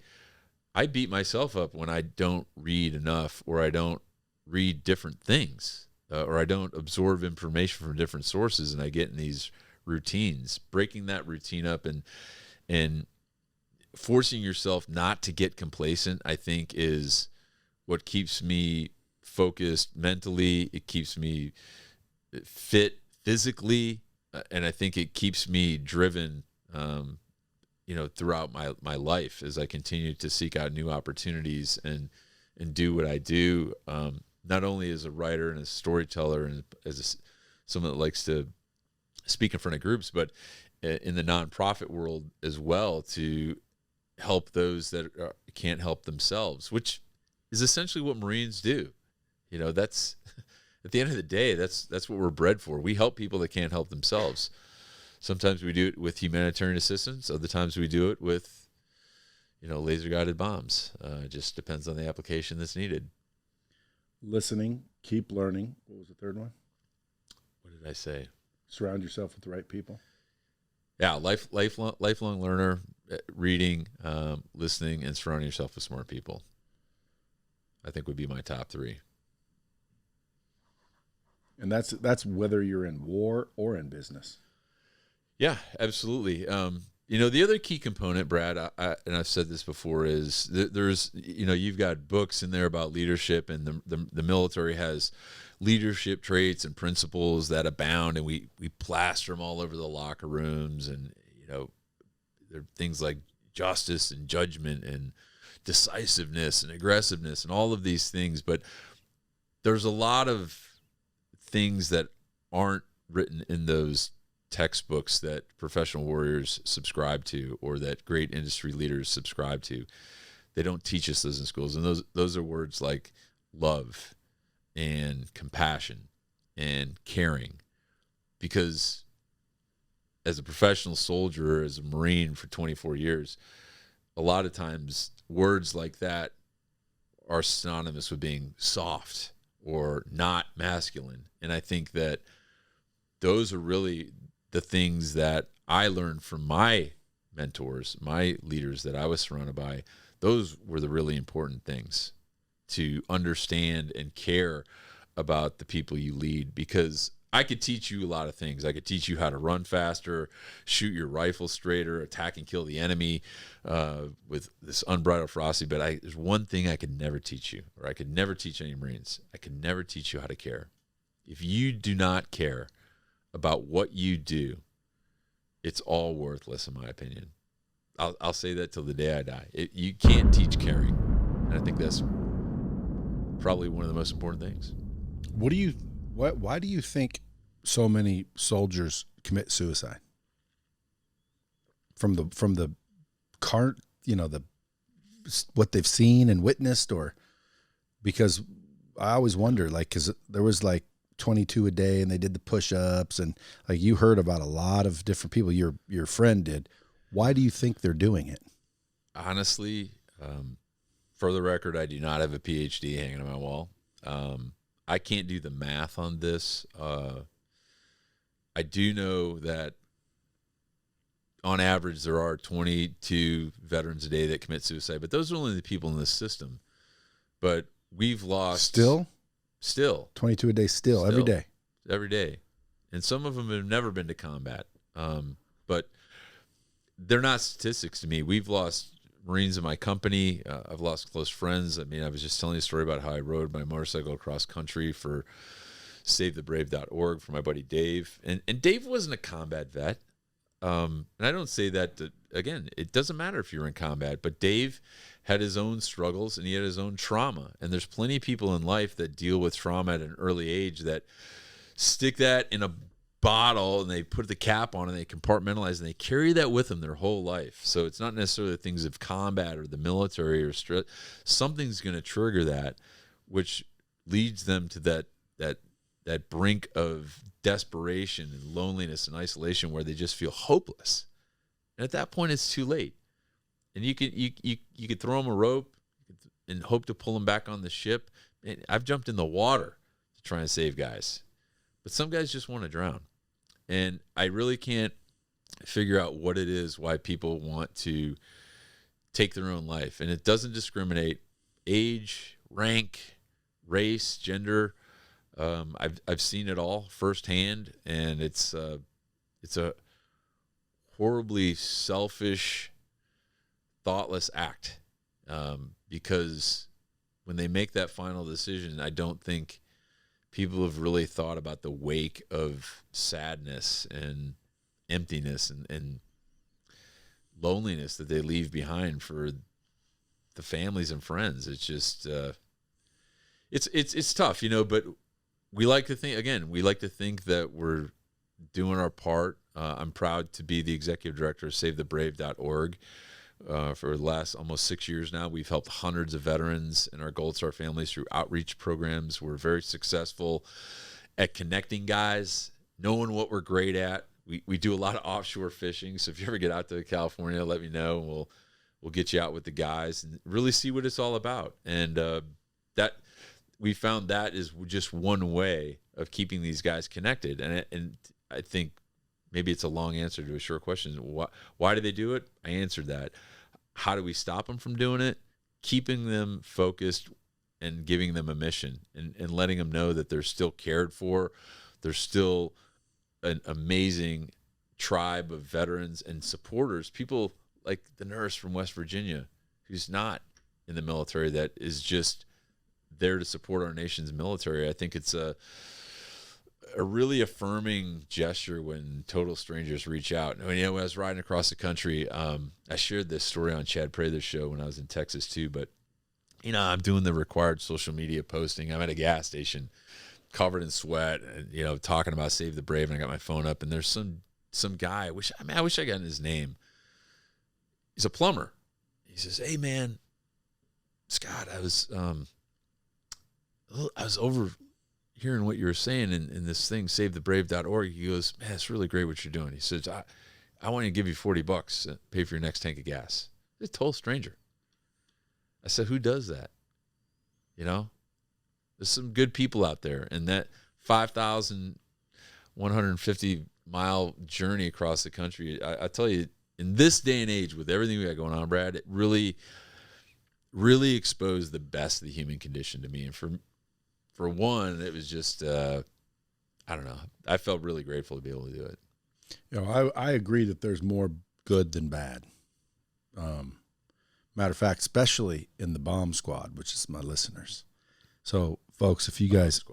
beat myself up when I don't read enough, or I don't read different things, or I don't absorb information from different sources, and I get in these routines. Breaking that routine up and forcing yourself not to get complacent, I think, is what keeps me focused mentally. It keeps me fit physically, and I think it keeps me driven throughout my life as I continue to seek out new opportunities and do what I do, not only as a writer and a storyteller and as someone that likes to speak in front of groups, but in the nonprofit world as well, to help those that can't help themselves, which is essentially what Marines do. That's at the end of the day, that's what we're bred for. We help people that can't help themselves. Sometimes we do it with humanitarian assistance. Other times we do it with, laser guided bombs. It just depends on the application that's needed. Listening, keep learning. What was the third one? What did I say? Surround yourself with the right people. Yeah, lifelong learner, reading, listening, and surrounding yourself with smart people, I think, would be my top 3. And that's whether you're in war or in business. Yeah, absolutely. The other key component, Brad, and I've said this before, is there's, you've got books in there about leadership, and the military has leadership traits and principles that abound, and we plaster them all over the locker rooms. And, there are things like justice and judgment and decisiveness and aggressiveness and all of these things. But there's a lot of things that aren't written in those textbooks that professional warriors subscribe to, or that great industry leaders subscribe to. They don't teach us those in schools. And those are words like love and compassion and caring. Because as a professional soldier, as a Marine for 24 years, a lot of times words like that are synonymous with being soft or not masculine. And I think that those are really the things that I learned from my mentors, my leaders that I was surrounded by. Those were the really important things, to understand and care about the people you lead. Because I could teach you a lot of things. I could teach you how to run faster, shoot your rifle straighter, attack and kill the enemy with this unbridled ferocity. But there's one thing I could never teach you, or I could never teach any Marines. I could never teach you how to care. If you do not care about what you do, it's all worthless, in my opinion. I'll say that till the day I die. You can't teach caring, and I think that's probably one of the most important things. Why do you think so many soldiers commit suicide? From the cart, what they've seen and witnessed, or because I always wonder, because there was 22 a day, and they did the push-ups, and you heard about a lot of different people. Your friend did. Why do you think they're doing it? Honestly, for the record, I do not have a PhD hanging on my wall. I can't do the math on this. I do know that on average there are 22 veterans a day that commit suicide, but those are only the people in this system. But we've lost still 22 a day still every day. And some of them have never been to combat. But they're not statistics to me. We've lost Marines in my company. I've lost close friends. I mean, I was just telling you a story about how I rode my motorcycle across country for SaveTheBrave.org for my buddy Dave. And Dave wasn't a combat vet. And I don't say that again, it doesn't matter if you're in combat, but Dave had his own struggles and he had his own trauma. And there's plenty of people in life that deal with trauma at an early age that stick that in a bottle and they put the cap on and they compartmentalize and they carry that with them their whole life. So it's not necessarily things of combat or the military or stress. Something's going to trigger that, which leads them to that brink of desperation and loneliness and isolation where they just feel hopeless. And at that point, it's too late. And you could throw them a rope and hope to pull them back on the ship. And I've jumped in the water to try and save guys, but some guys just want to drown. And I really can't figure out what it is why people want to take their own life. And it doesn't discriminate age, rank, race, gender. I've seen it all firsthand, and it's a horribly selfish, thoughtless act. Because when they make that final decision, I don't think people have really thought about the wake of sadness and emptiness and loneliness that they leave behind for the families and friends. It's just it's tough, but we like to think that we're doing our part. I'm proud to be the executive director of SaveTheBrave.org. For the last almost 6 years now, we've helped hundreds of veterans and our Gold Star families through outreach programs. We're very successful at connecting guys, knowing what we're great at. We do a lot of offshore fishing, so if you ever get out to California, let me know, and we'll get you out with the guys and really see what it's all about. And that we found that is just one way of keeping these guys connected. And I think maybe it's a long answer to a short question. Why do they do it? I answered that. How do we stop them from doing it? Keeping them focused and giving them a mission and letting them know that they're still cared for. They're still an amazing tribe of veterans and supporters, people like the nurse from West Virginia who's not in the military, that is just there to support our nation's military. I think it's a really affirming gesture when total strangers reach out. And, when I was riding across the country, I shared this story on Chad Prather's show when I was in Texas too, but I'm doing the required social media posting. I'm at a gas station covered in sweat and, talking about Save the Brave, and I got my phone up, and there's some guy, I wish I got his name. He's a plumber. He says, "Hey man, Scott, I was overhearing what you were saying in this thing, savethebrave.org. He goes, "Man, it's really great what you're doing." He says, I want to give you $40 to pay for your next tank of gas." He's a total stranger. I said, "Who does that?" There's some good people out there, and that 5,150 mile journey across the country, I tell you, in this day and age with everything we got going on, Brad, it really, really exposed the best of the human condition to me. And for one, it was just, I don't know, I felt really grateful to be able to do it. I agree that there's more good than bad. Matter of fact, especially in the bomb squad, which is my listeners. So, folks, if you guys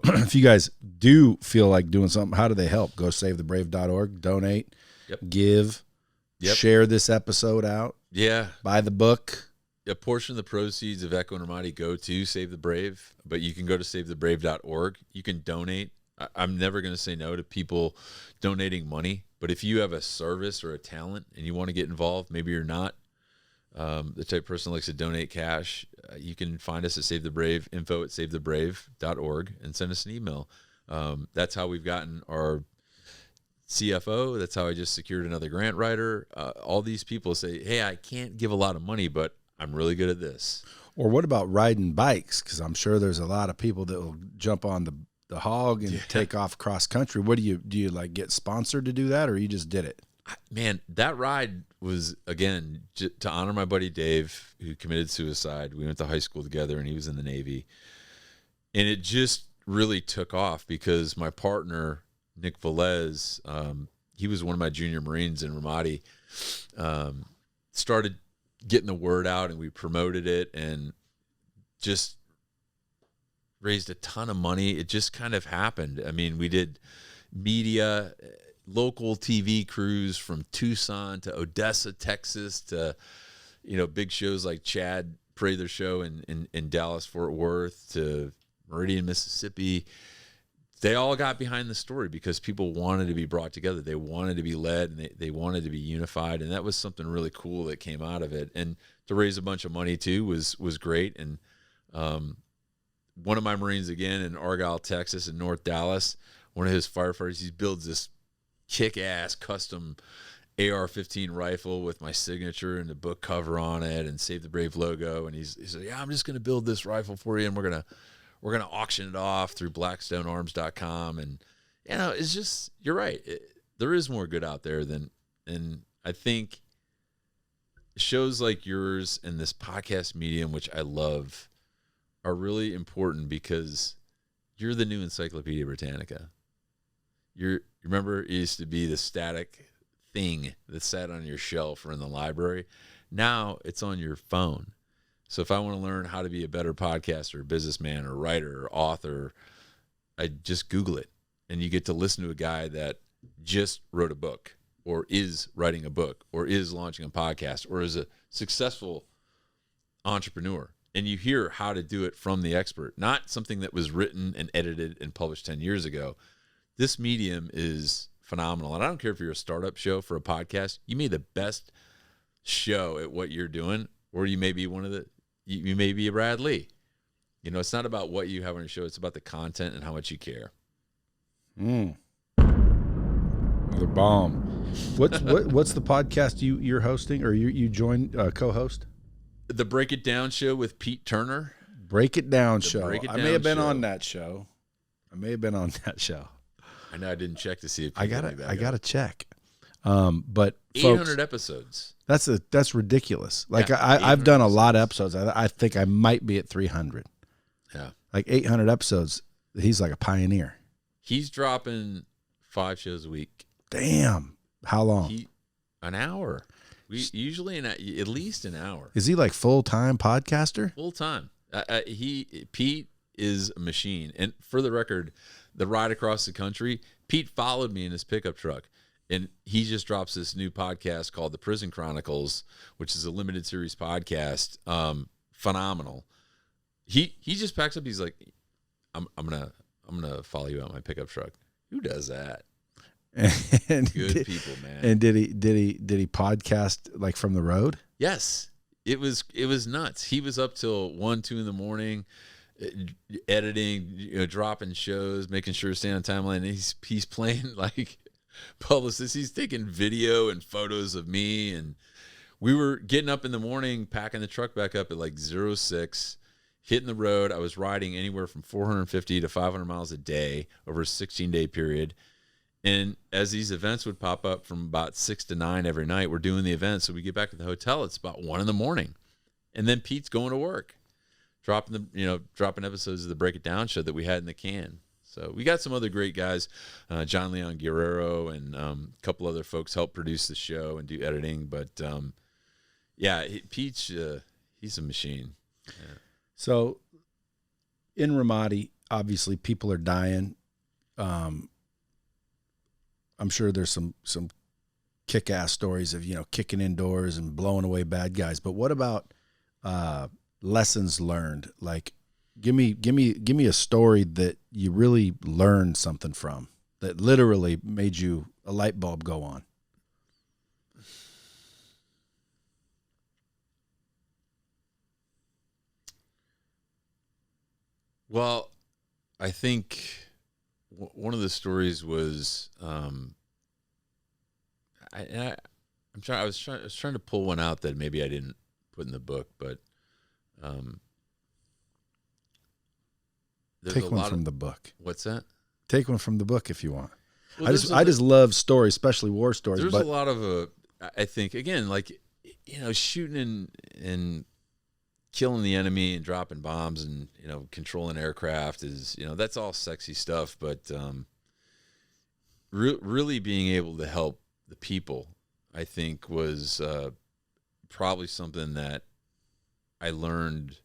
do feel like doing something, how do they help? Go savethebrave.org, donate, give, share this episode out. Yeah. Buy the book. A portion of the proceeds of Echo and Ramadi go to Save the Brave, but you can go to savethebrave.org. You can donate. I'm never going to say no to people donating money, but if you have a service or a talent and you want to get involved, maybe you're not the type of person that likes to donate cash, you can find us at Save the Brave, info@savethebrave.org, and send us an email. That's how we've gotten our CFO. That's how I just secured another grant writer. All these people say, "Hey, I can't give a lot of money, but I'm really good at this." Or what about riding bikes? Because I'm sure there's a lot of people that will jump on the hog and take off cross country. What do you like get sponsored to do that, or you just did it? Man, that ride was, again, to honor my buddy Dave, who committed suicide. We went to high school together, and he was in the Navy. And it just really took off because my partner, Nick Velez, he was one of my junior Marines in Ramadi, started getting the word out, and we promoted it and just raised a ton of money. It just kind of happened. I mean, we did media, local TV crews from Tucson to Odessa, Texas, to big shows like Chad Prather's show in Dallas, Fort Worth, to Meridian, Mississippi. They all got behind the story because people wanted to be brought together. They wanted to be led, and they wanted to be unified, and that was something really cool that came out of it. And to raise a bunch of money too was great. And one of my Marines, again, in Argyle, Texas, in North Dallas, one of his firefighters, he builds this kick-ass custom AR-15 rifle with my signature and the book cover on it and Save the Brave logo. And he said, "Yeah, I'm just going to build this rifle for you, and we're gonna auction it off through blackstonearms.com." And it's just, you're right, there is more good out there and I think shows like yours and this podcast medium, which I love, are really important because you're the new Encyclopedia Britannica. You remember it used to be the static thing that sat on your shelf or in the library. Now it's on your phone. So if I want to learn how to be a better podcaster, businessman, or writer, or author, I just Google it. And you get to listen to a guy that just wrote a book, or is writing a book, or is launching a podcast, or is a successful entrepreneur. And you hear how to do it from the expert, not something that was written and edited and published 10 years ago. This medium is phenomenal. And I don't care if you're a startup show for a podcast, you may be the best show at what you're doing, or you may be you may be a Brad Lea. It's not about what you have on your show. It's about the content and how much you care. Another bomb. What's the podcast you're hosting, or you join co-host? The Break It Down show with Pete Turner. Break It Down show. I may have been on that show. I know I didn't check to see if I gotta check. But 800 folks, episodes. That's ridiculous. Like Yeah, I've done a lot of episodes. I think I might be at 300. Yeah, like 800 episodes. He's like a pioneer. He's dropping 5 shows a week. Damn. How long? An hour. We usually at least an hour. Is he like full-time podcaster? Full time. Pete is a machine. And for the record, the ride across the country, Pete followed me in his pickup truck, and he just drops this new podcast called The Prison Chronicles, which is a limited series podcast. Phenomenal. He just packs up. He's like, I'm gonna follow you out in my pickup truck. Who does that? And good people, man. And did he podcast like from the road? Yes. It was nuts. He was up till 1, 2 in the morning, editing, dropping shows, making sure to stay on timeline. And he's playing like publicist. He's taking video and photos of me, and we were getting up in the morning, packing the truck back up at like 06, hitting the road. I was riding anywhere from 450 to 500 miles a day over a 16-day period. And as these events would pop up from about 6 to 9 every night, we're doing the event. So we get back to the hotel. It's about 1 in the morning. And then Pete's going to work, dropping episodes of the Break It Down show that we had in the can. So we got some other great guys. John Leon Guerrero and a couple other folks help produce the show and do editing. But, Pete's, he's a machine. Yeah. So in Ramadi, obviously people are dying. I'm sure there's some kick-ass stories of, kicking indoors and blowing away bad guys. But what about lessons learned? Like, give me a story that you really learned something from, that literally made you a light bulb go on. Well, I think one of the stories was I was trying to pull one out that maybe I didn't put in the book, but take one from the book. What's that? Take one from the book if you want. Well, I just love stories, especially war stories. There's a lot of I think, again, like, shooting and killing the enemy and dropping bombs and, controlling aircraft is, that's all sexy stuff. But really being able to help the people, I think, was probably something that I learned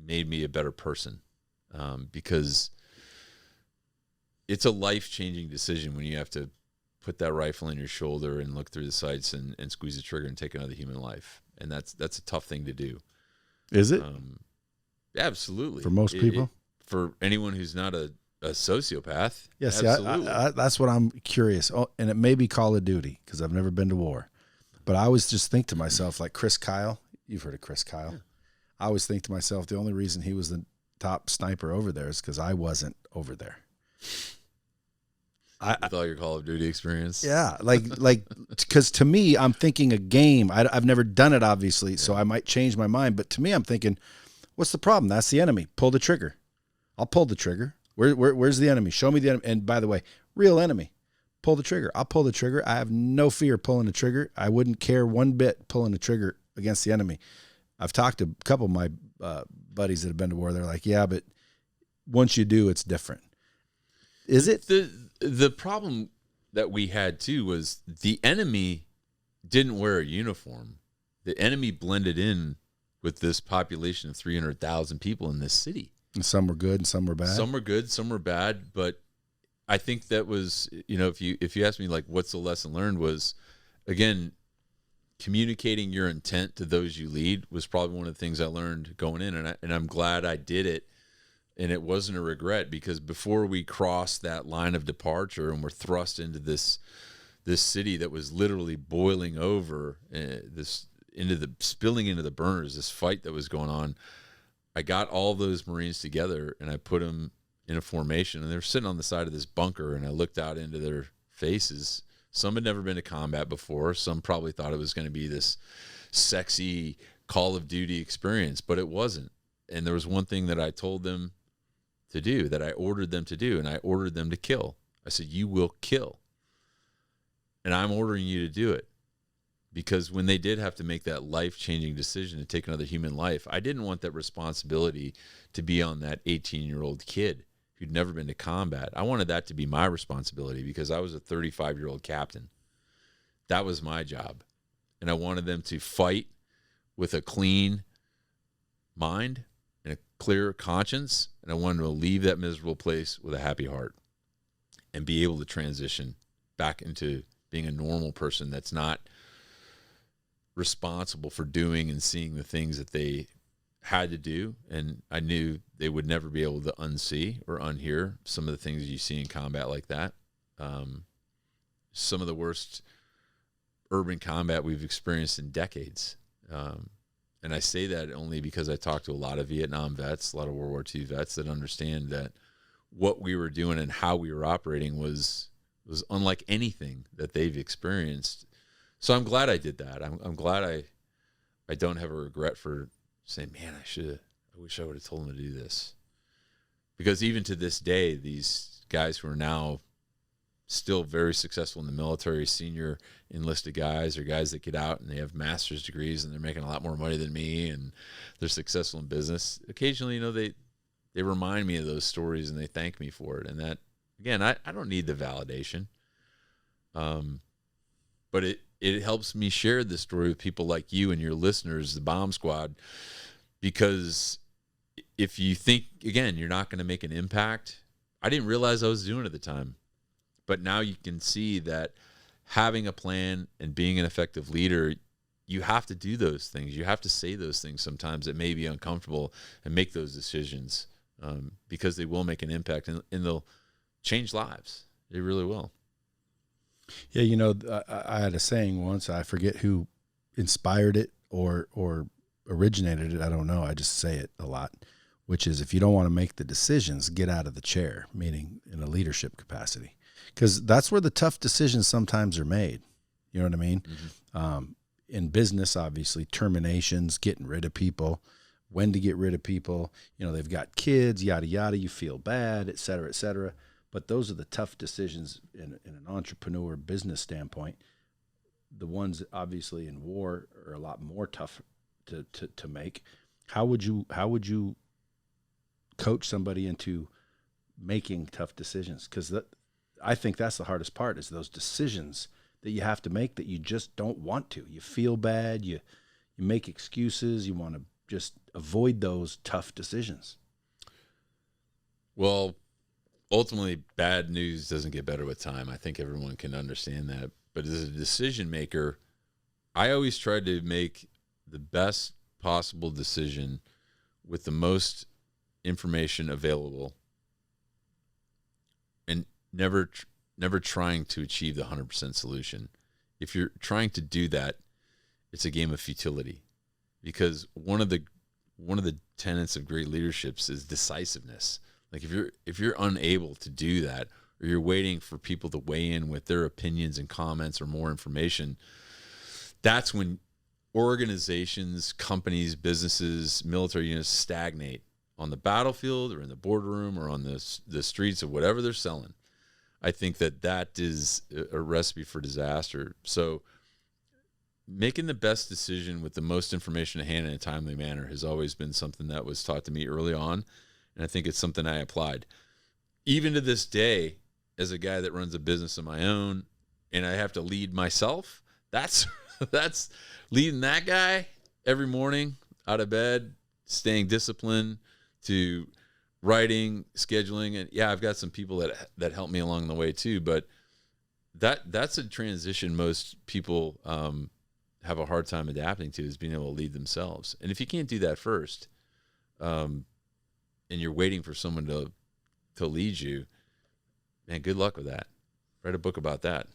made me a better person, because it's a life-changing decision when you have to put that rifle on your shoulder and look through the sights and squeeze the trigger and take another human life. And that's a tough thing to do. Is it? Absolutely. For most people? For anyone who's not a sociopath. Yes, absolutely. That's what I'm curious. Oh, and it may be Call of Duty because I've never been to war. But I always just think to myself, like Chris Kyle. You've heard of Chris Kyle. Yeah. I always think to myself, the only reason he was the top sniper over there is because I wasn't over there. With all your Call of Duty experience. Yeah, like because to me, I'm thinking a game. I've never done it, obviously, so I might change my mind. But to me, I'm thinking, what's the problem? That's the enemy. Pull the trigger. I'll pull the trigger. Where's the enemy? Show me the enemy. And by the way, real enemy. Pull the trigger. I'll pull the trigger. I have no fear pulling the trigger. I wouldn't care one bit pulling the trigger against the enemy. I've talked to a couple of my buddies that have been to war. They're like, yeah, but once you do, it's different. Is it? The problem that we had, too, was the enemy didn't wear a uniform. The enemy blended in with this population of 300,000 people in this city. And some were good and some were bad. Some were good, some were bad. But I think that was, if you ask me, like, what's the lesson learned was, again, communicating your intent to those you lead was probably one of the things I learned going in. And I'm glad I did it. And it wasn't a regret, because before we crossed that line of departure and were thrust into this city that was literally boiling over, spilling into the burners, this fight that was going on, I got all those Marines together and I put them in a formation, and they were sitting on the side of this bunker, and I looked out into their faces. Some had never been to combat before. Some probably thought it was going to be this sexy Call of Duty experience, but it wasn't. And there was one thing that I told them to do, that I ordered them to do, and I ordered them to kill. I said, you will kill. And I'm ordering you to do it. Because when they did have to make that life-changing decision to take another human life, I didn't want that responsibility to be on that 18-year-old kid who'd never been to combat. I wanted that to be my responsibility, because I was a 35-year-old captain. that was my job. And I wanted them to fight with a clean mind and a clear conscience. And I wanted them to leave that miserable place with a happy heart and be able to transition back into being a normal person that's not responsible for doing and seeing the things that they had to do. And I knew they would never be able to unsee or unhear some of the things you see in combat like that. Some of the worst urban combat we've experienced in decades. And I say that only because I talked to a lot of Vietnam vets, a lot of World War II vets that understand that what we were doing and how we were operating was unlike anything that they've experienced. So I'm glad I did that. I'm glad I don't have a regret for saying, man, I wish I would have told them to do this. Because even to this day, these guys who are now still very successful in the military, senior enlisted guys, or guys that get out and they have master's degrees and they're making a lot more money than me and they're successful in business. Occasionally, they remind me of those stories and they thank me for it. And that, again, I don't need the validation. But it helps me share this story with people like you and your listeners, the Bomb Squad, because if you think, again, you're not going to make an impact, I didn't realize I was doing it at the time. But now you can see that having a plan and being an effective leader, you have to do those things. You have to say those things sometimes that may be uncomfortable and make those decisions because they will make an impact and they'll change lives. They really will. Yeah, I had a saying once, I forget who inspired it or originated it. I don't know. I just say it a lot, which is if you don't want to make the decisions, get out of the chair, meaning in a leadership capacity. Because that's where the tough decisions sometimes are made. You know what I mean? Mm-hmm. In business, obviously, terminations, getting rid of people, when to get rid of people. They've got kids, yada, yada. You feel bad, et cetera, et cetera. But those are the tough decisions in an entrepreneur business standpoint. The ones, obviously, in war are a lot more tough to make. How would you coach somebody into making tough decisions? Because I think that's the hardest part, is those decisions that you have to make that you just don't want to. You feel bad, you make excuses, you want to just avoid those tough decisions. Well, ultimately, bad news doesn't get better with time. I think everyone can understand that. But as a decision maker, I always try to make the best possible decision with the most information available, and never trying to achieve the 100% solution. If you're trying to do that, it's a game of futility, because one of the tenets of great leaderships is decisiveness. Like if you're unable to do that, or you're waiting for people to weigh in with their opinions and comments or more information, that's when organizations, companies, businesses, military units stagnate on the battlefield or in the boardroom or on the streets of whatever they're selling. I think that is a recipe for disaster. So making the best decision with the most information at hand in a timely manner has always been something that was taught to me early on, and I think it's something I applied. Even to this day, as a guy that runs a business of my own, and I have to lead myself, that's leading that guy every morning out of bed, staying disciplined, to writing, scheduling, and yeah, I've got some people that help me along the way too. But that's a transition most people have a hard time adapting to, is being able to lead themselves. And if you can't do that first, and you're waiting for someone to lead you, man, good luck with that. Write a book about that.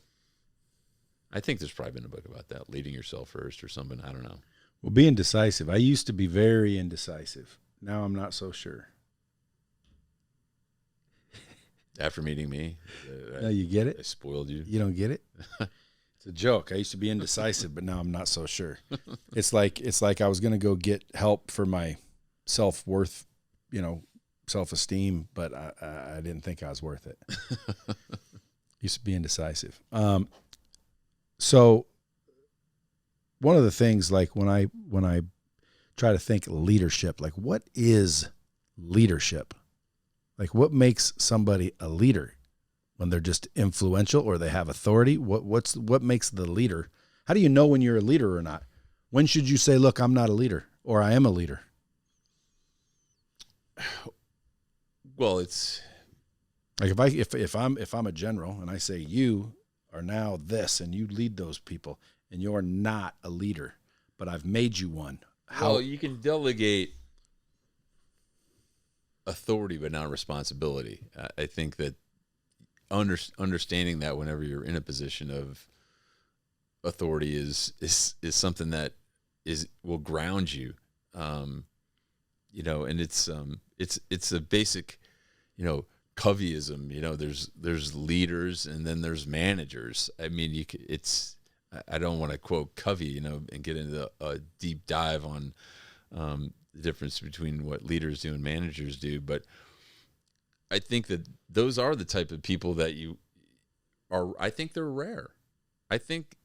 I think there's probably been a book about that, leading yourself first or something. I don't know. Well, being decisive. I used to be very indecisive. Now I'm not so sure. After meeting me, No, you get it? I spoiled you. You don't get it? It's a joke. I used to be indecisive, but now I'm not so sure. It's like I was going to go get help for my self-worth, self-esteem, but I didn't think I was worth it. Used to be indecisive. So one of the things, like when I try to think leadership, like what is leadership? Like what makes somebody a leader? When they're just influential or they have authority? What makes the leader? How do you know when you're a leader or not? When should you say, look, I'm not a leader, or I am a leader? Well, it's like if I'm a general and I say you are now this and you lead those people and you're not a leader, but I've made you one. Well, you can delegate authority but not responsibility. I think that understanding that whenever you're in a position of authority is something that will ground you. You know, and it's a basic, you know, Coveyism. There's leaders and then there's managers. I mean, I don't want to quote Covey, you know, and get into a deep dive on the difference between what leaders do and managers do, but I think that those are the type of people that I think they're rare. I think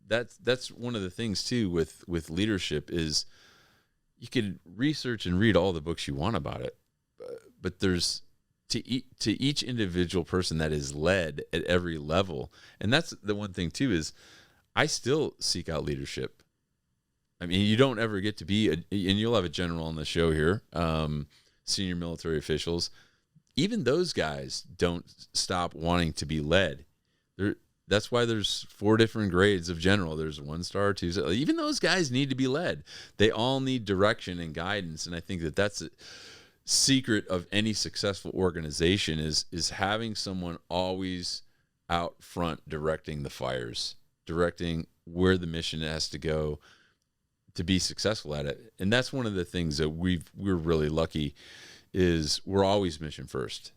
that's one of the things too with leadership is you can research and read all the books you want about it, but there's to each individual person that is led at every level. And that's the one thing too, is I still seek out leadership. I mean, you don't ever get to be and you'll have a general on the show here, senior military officials. Even those guys don't stop wanting to be led. That's why there's 4 different grades of general. There's 1-star, 2-star. Even those guys need to be led. They all need direction and guidance. And I think that that's a secret of any successful organization is having someone always out front directing the fires, directing where the mission has to go to be successful at it. And that's one of the things that we're really lucky is we're always mission first.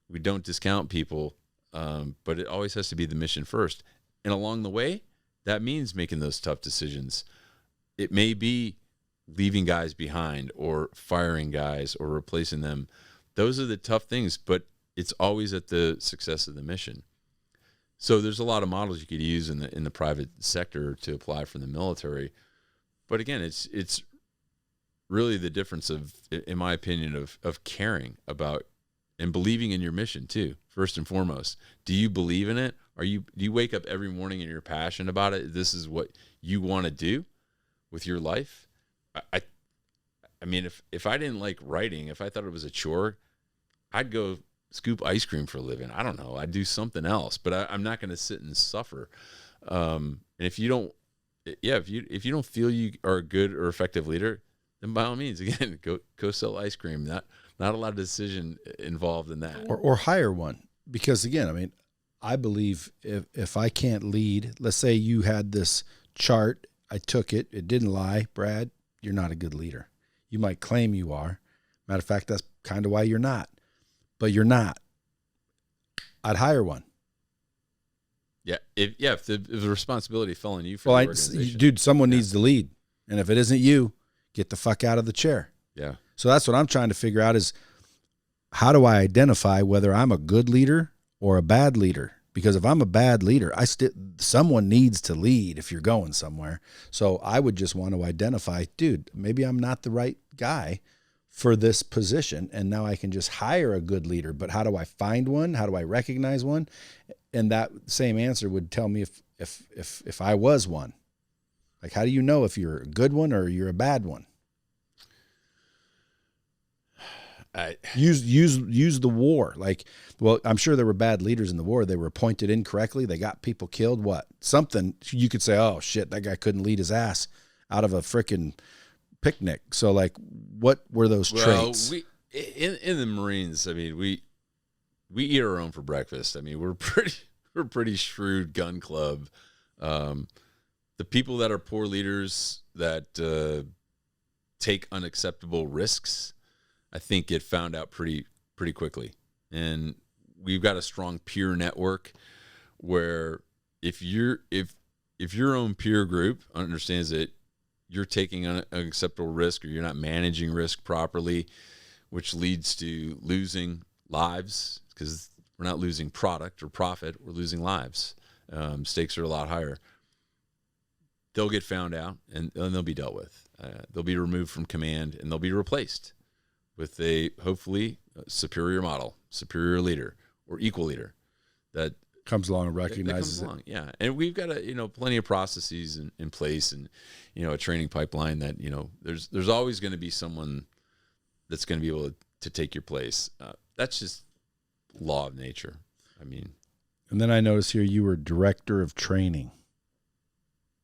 We don't discount people, but it always has to be the mission first. And along the way, that means making those tough decisions. It may be leaving guys behind or firing guys or replacing them. Those are the tough things, but it's always at the success of the mission. So there's a lot of models you could use in the private sector to apply from the military. But again, it's really the difference of, in my opinion, of caring about and believing in your mission too, first and foremost. Do you believe in it? Do you wake up every morning and you're passionate about it? This is what you want to do with your life? I mean, if I didn't like writing, if I thought it was a chore, I'd go scoop ice cream for a living. I don't know. I'd do something else, but I'm not going to sit and suffer. And if you don't feel you are a good or effective leader, then by all means, again, go sell ice cream. Not a lot of decision involved in that. Or hire one. Because again, I mean, I believe if I can't lead, let's say you had this chart, I took it, it didn't lie, Brad, you're not a good leader. You might claim you are. Matter of fact, that's kind of why you're not. But you're not. I'd hire one. Yeah, if the responsibility fell on you for the organization. Dude, someone needs to lead. And if it isn't you, get the fuck out of the chair. Yeah. So that's what I'm trying to figure out is how do I identify whether I'm a good leader or a bad leader? Because if I'm a bad leader, someone needs to lead if you're going somewhere. So I would just want to identify, dude, maybe I'm not the right guy for this position, and now I can just hire a good leader. But how do I find one? How do I recognize one? And that same answer would tell me if I was one. Like, how do you know if you're a good one or you're a bad one? Use the war. Like, well, I'm sure there were bad leaders in the war. They were appointed incorrectly. They got people killed. What? Something you could say, oh shit, that guy couldn't lead his ass out of a freaking picnic. So like, what were those traits? We in the Marines, I mean, we eat our own for breakfast. I mean, we're pretty shrewd gun club. The people that are poor leaders that take unacceptable risks, I think get found out pretty quickly. And we've got a strong peer network where if your own peer group understands that you're taking an unacceptable risk or you're not managing risk properly, which leads to losing lives, because we're not losing product or profit, we're losing lives. Stakes are a lot higher. They'll get found out and they'll be dealt with. They'll be removed from command and they'll be replaced with a hopefully superior model, superior leader, or equal leader that comes along and that recognizes comes along. Yeah, and we've got plenty of processes in place, and a training pipeline that there's always going to be someone that's going to be able to take your place. That's just law of nature. I mean, and then I notice here you were director of training.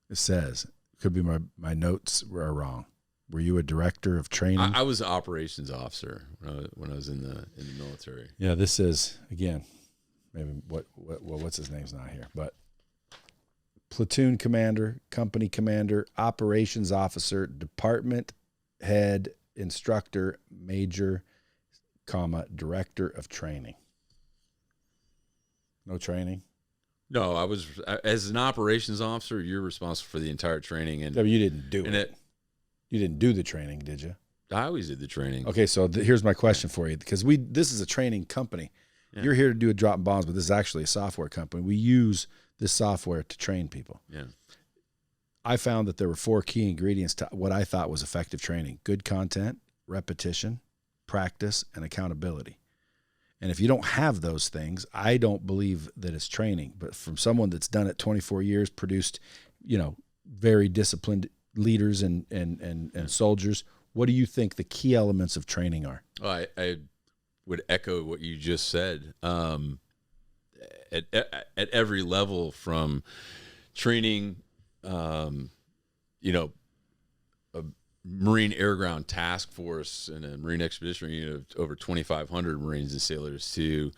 It says, could be my notes are wrong. Were you a director of training? I was an operations officer when I was in the military. Yeah, this is again, maybe what's his name's not here, but platoon commander, company commander, operations officer, department head, instructor, major, director of training. No training? No, I was as an operations officer. You're responsible for the entire training, and you didn't do it. You didn't do the training, did you? I always did the training. Okay, so here's my question for you, because this is a training company. Yeah. You're here to do a drop bombs, but this is actually a software company. We use this software to train people. Yeah. I found that there were 4 key ingredients to what I thought was effective training: good content, repetition, practice, and accountability. And if you don't have those things, I don't believe that it's training. But from someone that's done it 24 years, produced, very disciplined leaders and soldiers, what do you think the key elements of training are? Well, I would echo what you just said. At every level, from training, a Marine Air Ground Task Force and a Marine Expeditionary Unit of over 2,500 Marines and sailors, to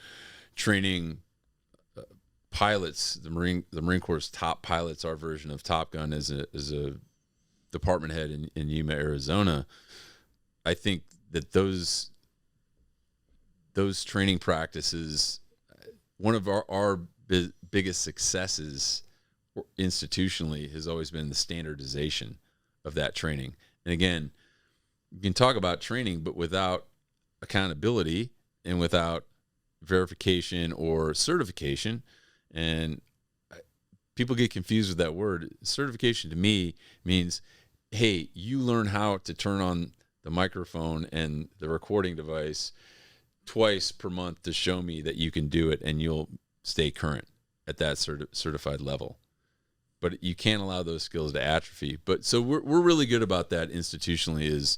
training pilots, the Marine Corps' top pilots, our version of Top Gun, as a department head in Yuma, Arizona. I think that those training practices, one of our biggest successes institutionally has always been the standardization of that training. And again, you can talk about training, but without accountability and without verification or certification, and people get confused with that word. Certification to me means, hey, you learn how to turn on the microphone and the recording device twice per month to show me that you can do it, and you'll stay current at that certified level. But you can't allow those skills to atrophy. But so we're really good about that institutionally, is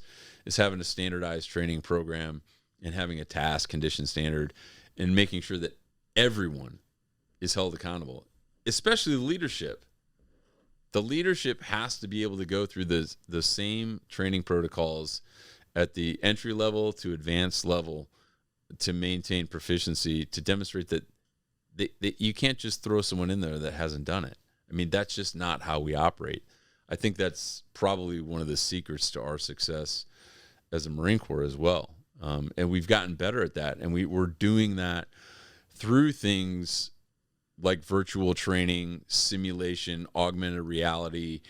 having a standardized training program and having a task condition standard, and making sure that everyone is held accountable, especially the leadership. The leadership has to be able to go through the same training protocols at the entry level to advanced level to maintain proficiency, to demonstrate that you can't just throw someone in there that hasn't done it. I mean, that's just not how we operate. I think that's probably one of the secrets to our success as a Marine Corps as well. And we've gotten better at that. And we're doing that through things like virtual training, simulation, augmented reality,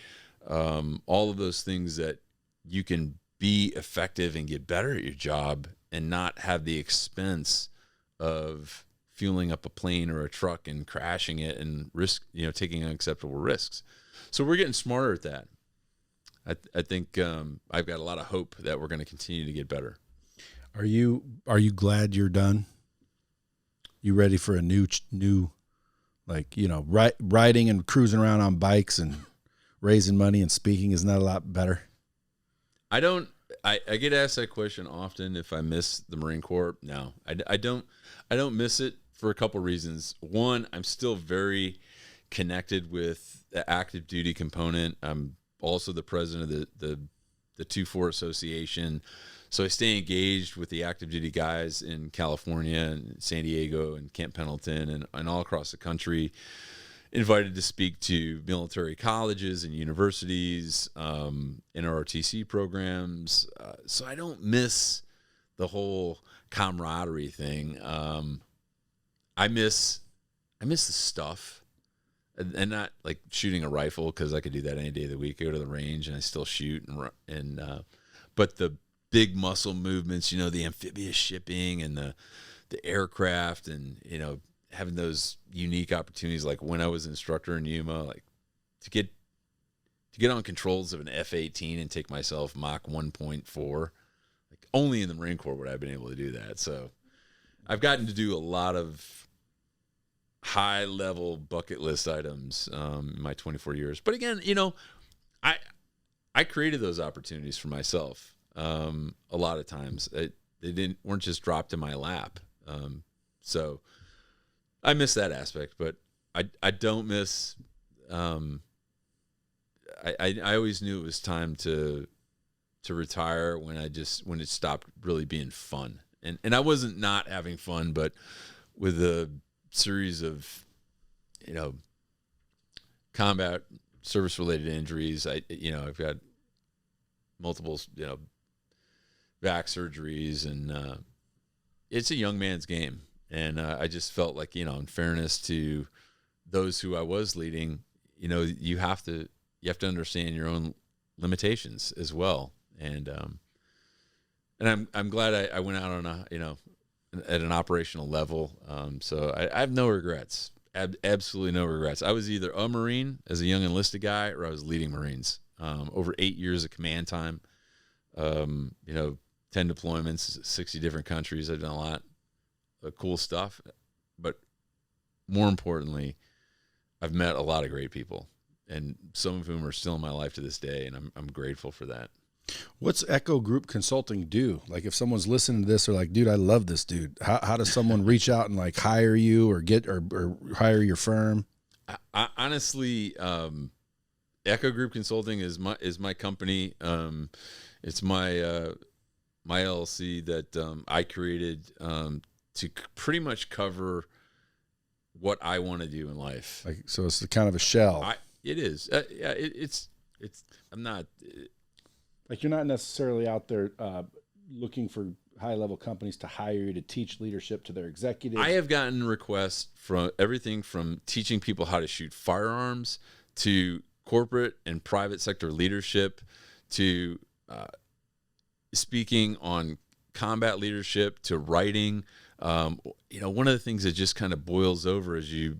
all of those things that you can be effective and get better at your job and not have the expense of fueling up a plane or a truck and crashing it and taking unacceptable risks. So we're getting smarter at that. I think I've got a lot of hope that we're going to continue to get better. Are you glad you're done? You ready for a new riding and cruising around on bikes and raising money and speaking? Isn't that a lot better? I get asked that question often, if I miss the Marine Corps. No, I don't miss it for a couple reasons. One, I'm still very connected with the active duty component. I'm also the president of the 2-4 Association. So I stay engaged with the active duty guys in California and San Diego and Camp Pendleton and all across the country, invited to speak to military colleges and universities, NROTC programs. So I don't miss the whole camaraderie thing. I miss the stuff, and not like shooting a rifle, because I could do that any day of the week. I go to the range and I still shoot, but the big muscle movements, the amphibious shipping and the aircraft, and having those unique opportunities, like when I was an instructor in Yuma, like to get on controls of an F-18 and take myself Mach 1.4. Like only in the Marine Corps would I have been able to do that. So I've gotten to do a lot of high level bucket list items in my 24 years. But again, I created those opportunities for myself. A lot of times they weren't just dropped in my lap. So I miss that aspect, but I don't miss. I always knew it was time to retire when it stopped really being fun, and I wasn't not having fun, but with a series of combat service related injuries. I've got multiple back surgeries, and it's a young man's game. And I just felt like, in fairness to those who I was leading, you have to understand your own limitations as well. And I'm glad I went out on at an operational level. So I have no regrets, absolutely no regrets. I was either a Marine as a young enlisted guy, or I was leading Marines. Over 8 years of command time, 10 deployments, 60 different countries. I've done a lot of cool stuff, but more importantly, I've met a lot of great people, and some of whom are still in my life to this day, and I'm grateful for that. What's Echo Group Consulting do? Like, if someone's listening to this, they're like, dude, I love this dude. How does someone reach out and like hire you or hire your firm? I honestly, Echo Group Consulting is my company. It's my LLC that I created to pretty much cover what I want to do in life. Like, so it's kind of a shell. It is. Yeah. It's. I'm not. Like, you're not necessarily out there looking for high-level companies to hire you to teach leadership to their executives. I have gotten requests from everything from teaching people how to shoot firearms to corporate and private sector leadership to speaking on combat leadership to writing. One of the things that just kind of boils over as you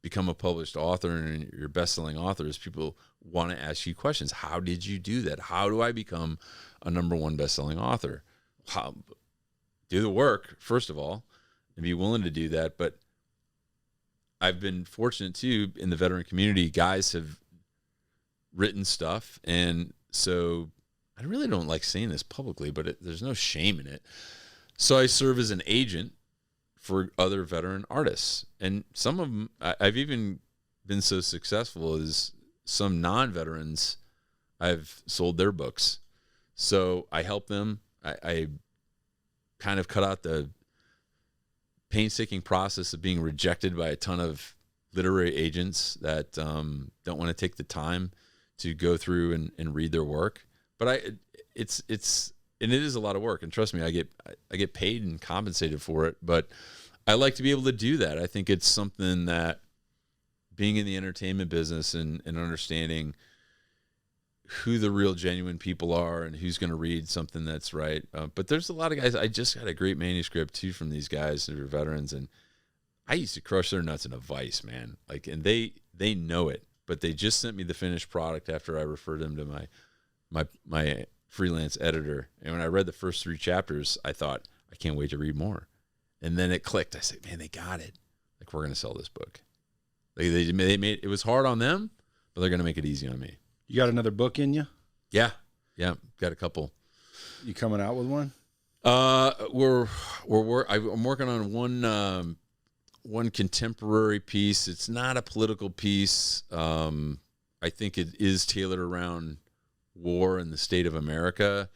become a published author and you're best-selling author is people want to ask you questions. How did you do that? How do I become a #1 best-selling author? Do the work, first of all, and be willing to do that. But I've been fortunate too in the veteran community. Guys have written stuff, and so I really don't like saying this publicly, but there's no shame in it. So I serve as an agent for other veteran artists, and some of them I've even been so successful as some non-veterans I've sold their books. So I help them. I kind of cut out the painstaking process of being rejected by a ton of literary agents that don't want to take the time to go through and read their work. But it is a lot of work, and trust me, I get paid and compensated for it. But I like to be able to do that. I think it's something that, being in the entertainment business and understanding who the real genuine people are and who's going to read something that's right. But there's a lot of guys. I just got a great manuscript too from these guys that are veterans, and I used to crush their nuts in a vice, man. Like, and they know it, but they just sent me the finished product after I referred them to my freelance editor. And when I read the first 3 chapters, I thought, I can't wait to read more. And then it clicked. I said, man, they got it. Like, we're going to sell this book. They made it was hard on them, but they're going to make it easy on me. You got another book in you? Yeah, got a couple. You coming out with one? I'm working on one contemporary piece. It's not a political piece. I think it is tailored around war in the state of America.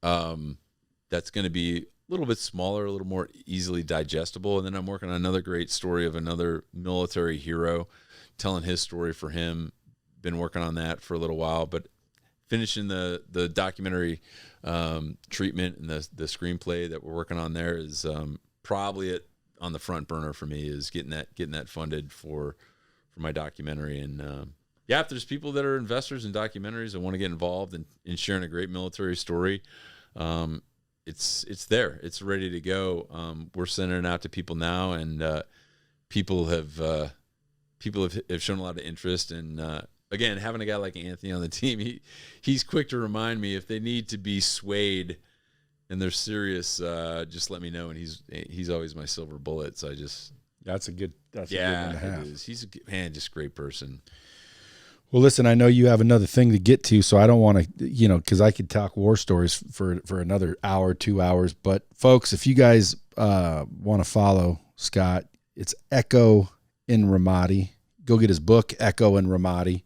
That's going to be a little bit smaller, a little more easily digestible. And then I'm working on another great story of another military hero, telling his story for him. Been working on that for a little while, but finishing the documentary treatment and the screenplay that we're working on there is probably on the front burner for me, is getting that funded for my documentary. And if there's people that are investors in documentaries that want to get involved in sharing a great military story, it's there. It's ready to go. We're sending it out to people now, and people have shown a lot of interest. And again, having a guy like Anthony on the team, he's quick to remind me if they need to be swayed and they're serious, just let me know. And he's always my silver bullet. So That's a good one to Yeah, have. it is. He's just a great person. Well, listen, I know you have another thing to get to, so I don't want to, because I could talk war stories for another hour, 2 hours. But folks, if you guys want to follow Scott, it's Echo in Ramadi. Go get his book, Echo in Ramadi,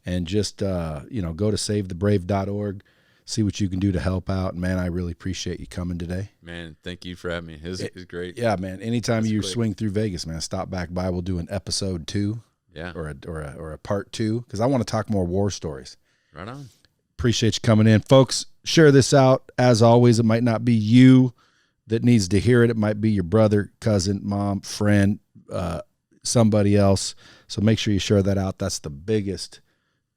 and just go to savethebrave.org. See what you can do to help out. Man, I really appreciate you coming today. Man, thank you for having me. It was great. Yeah, man. Anytime you swing through Vegas, man, stop back by. We'll do an episode 2. Yeah. Or a part 2, because I want to talk more war stories. Right on. Appreciate you coming in. Folks, share this out. As always, it might not be you that needs to hear it. It might be your brother, cousin, mom, friend, somebody else. So make sure you share that out. That's the biggest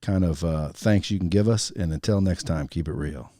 kind of thanks you can give us. And until next time, keep it real.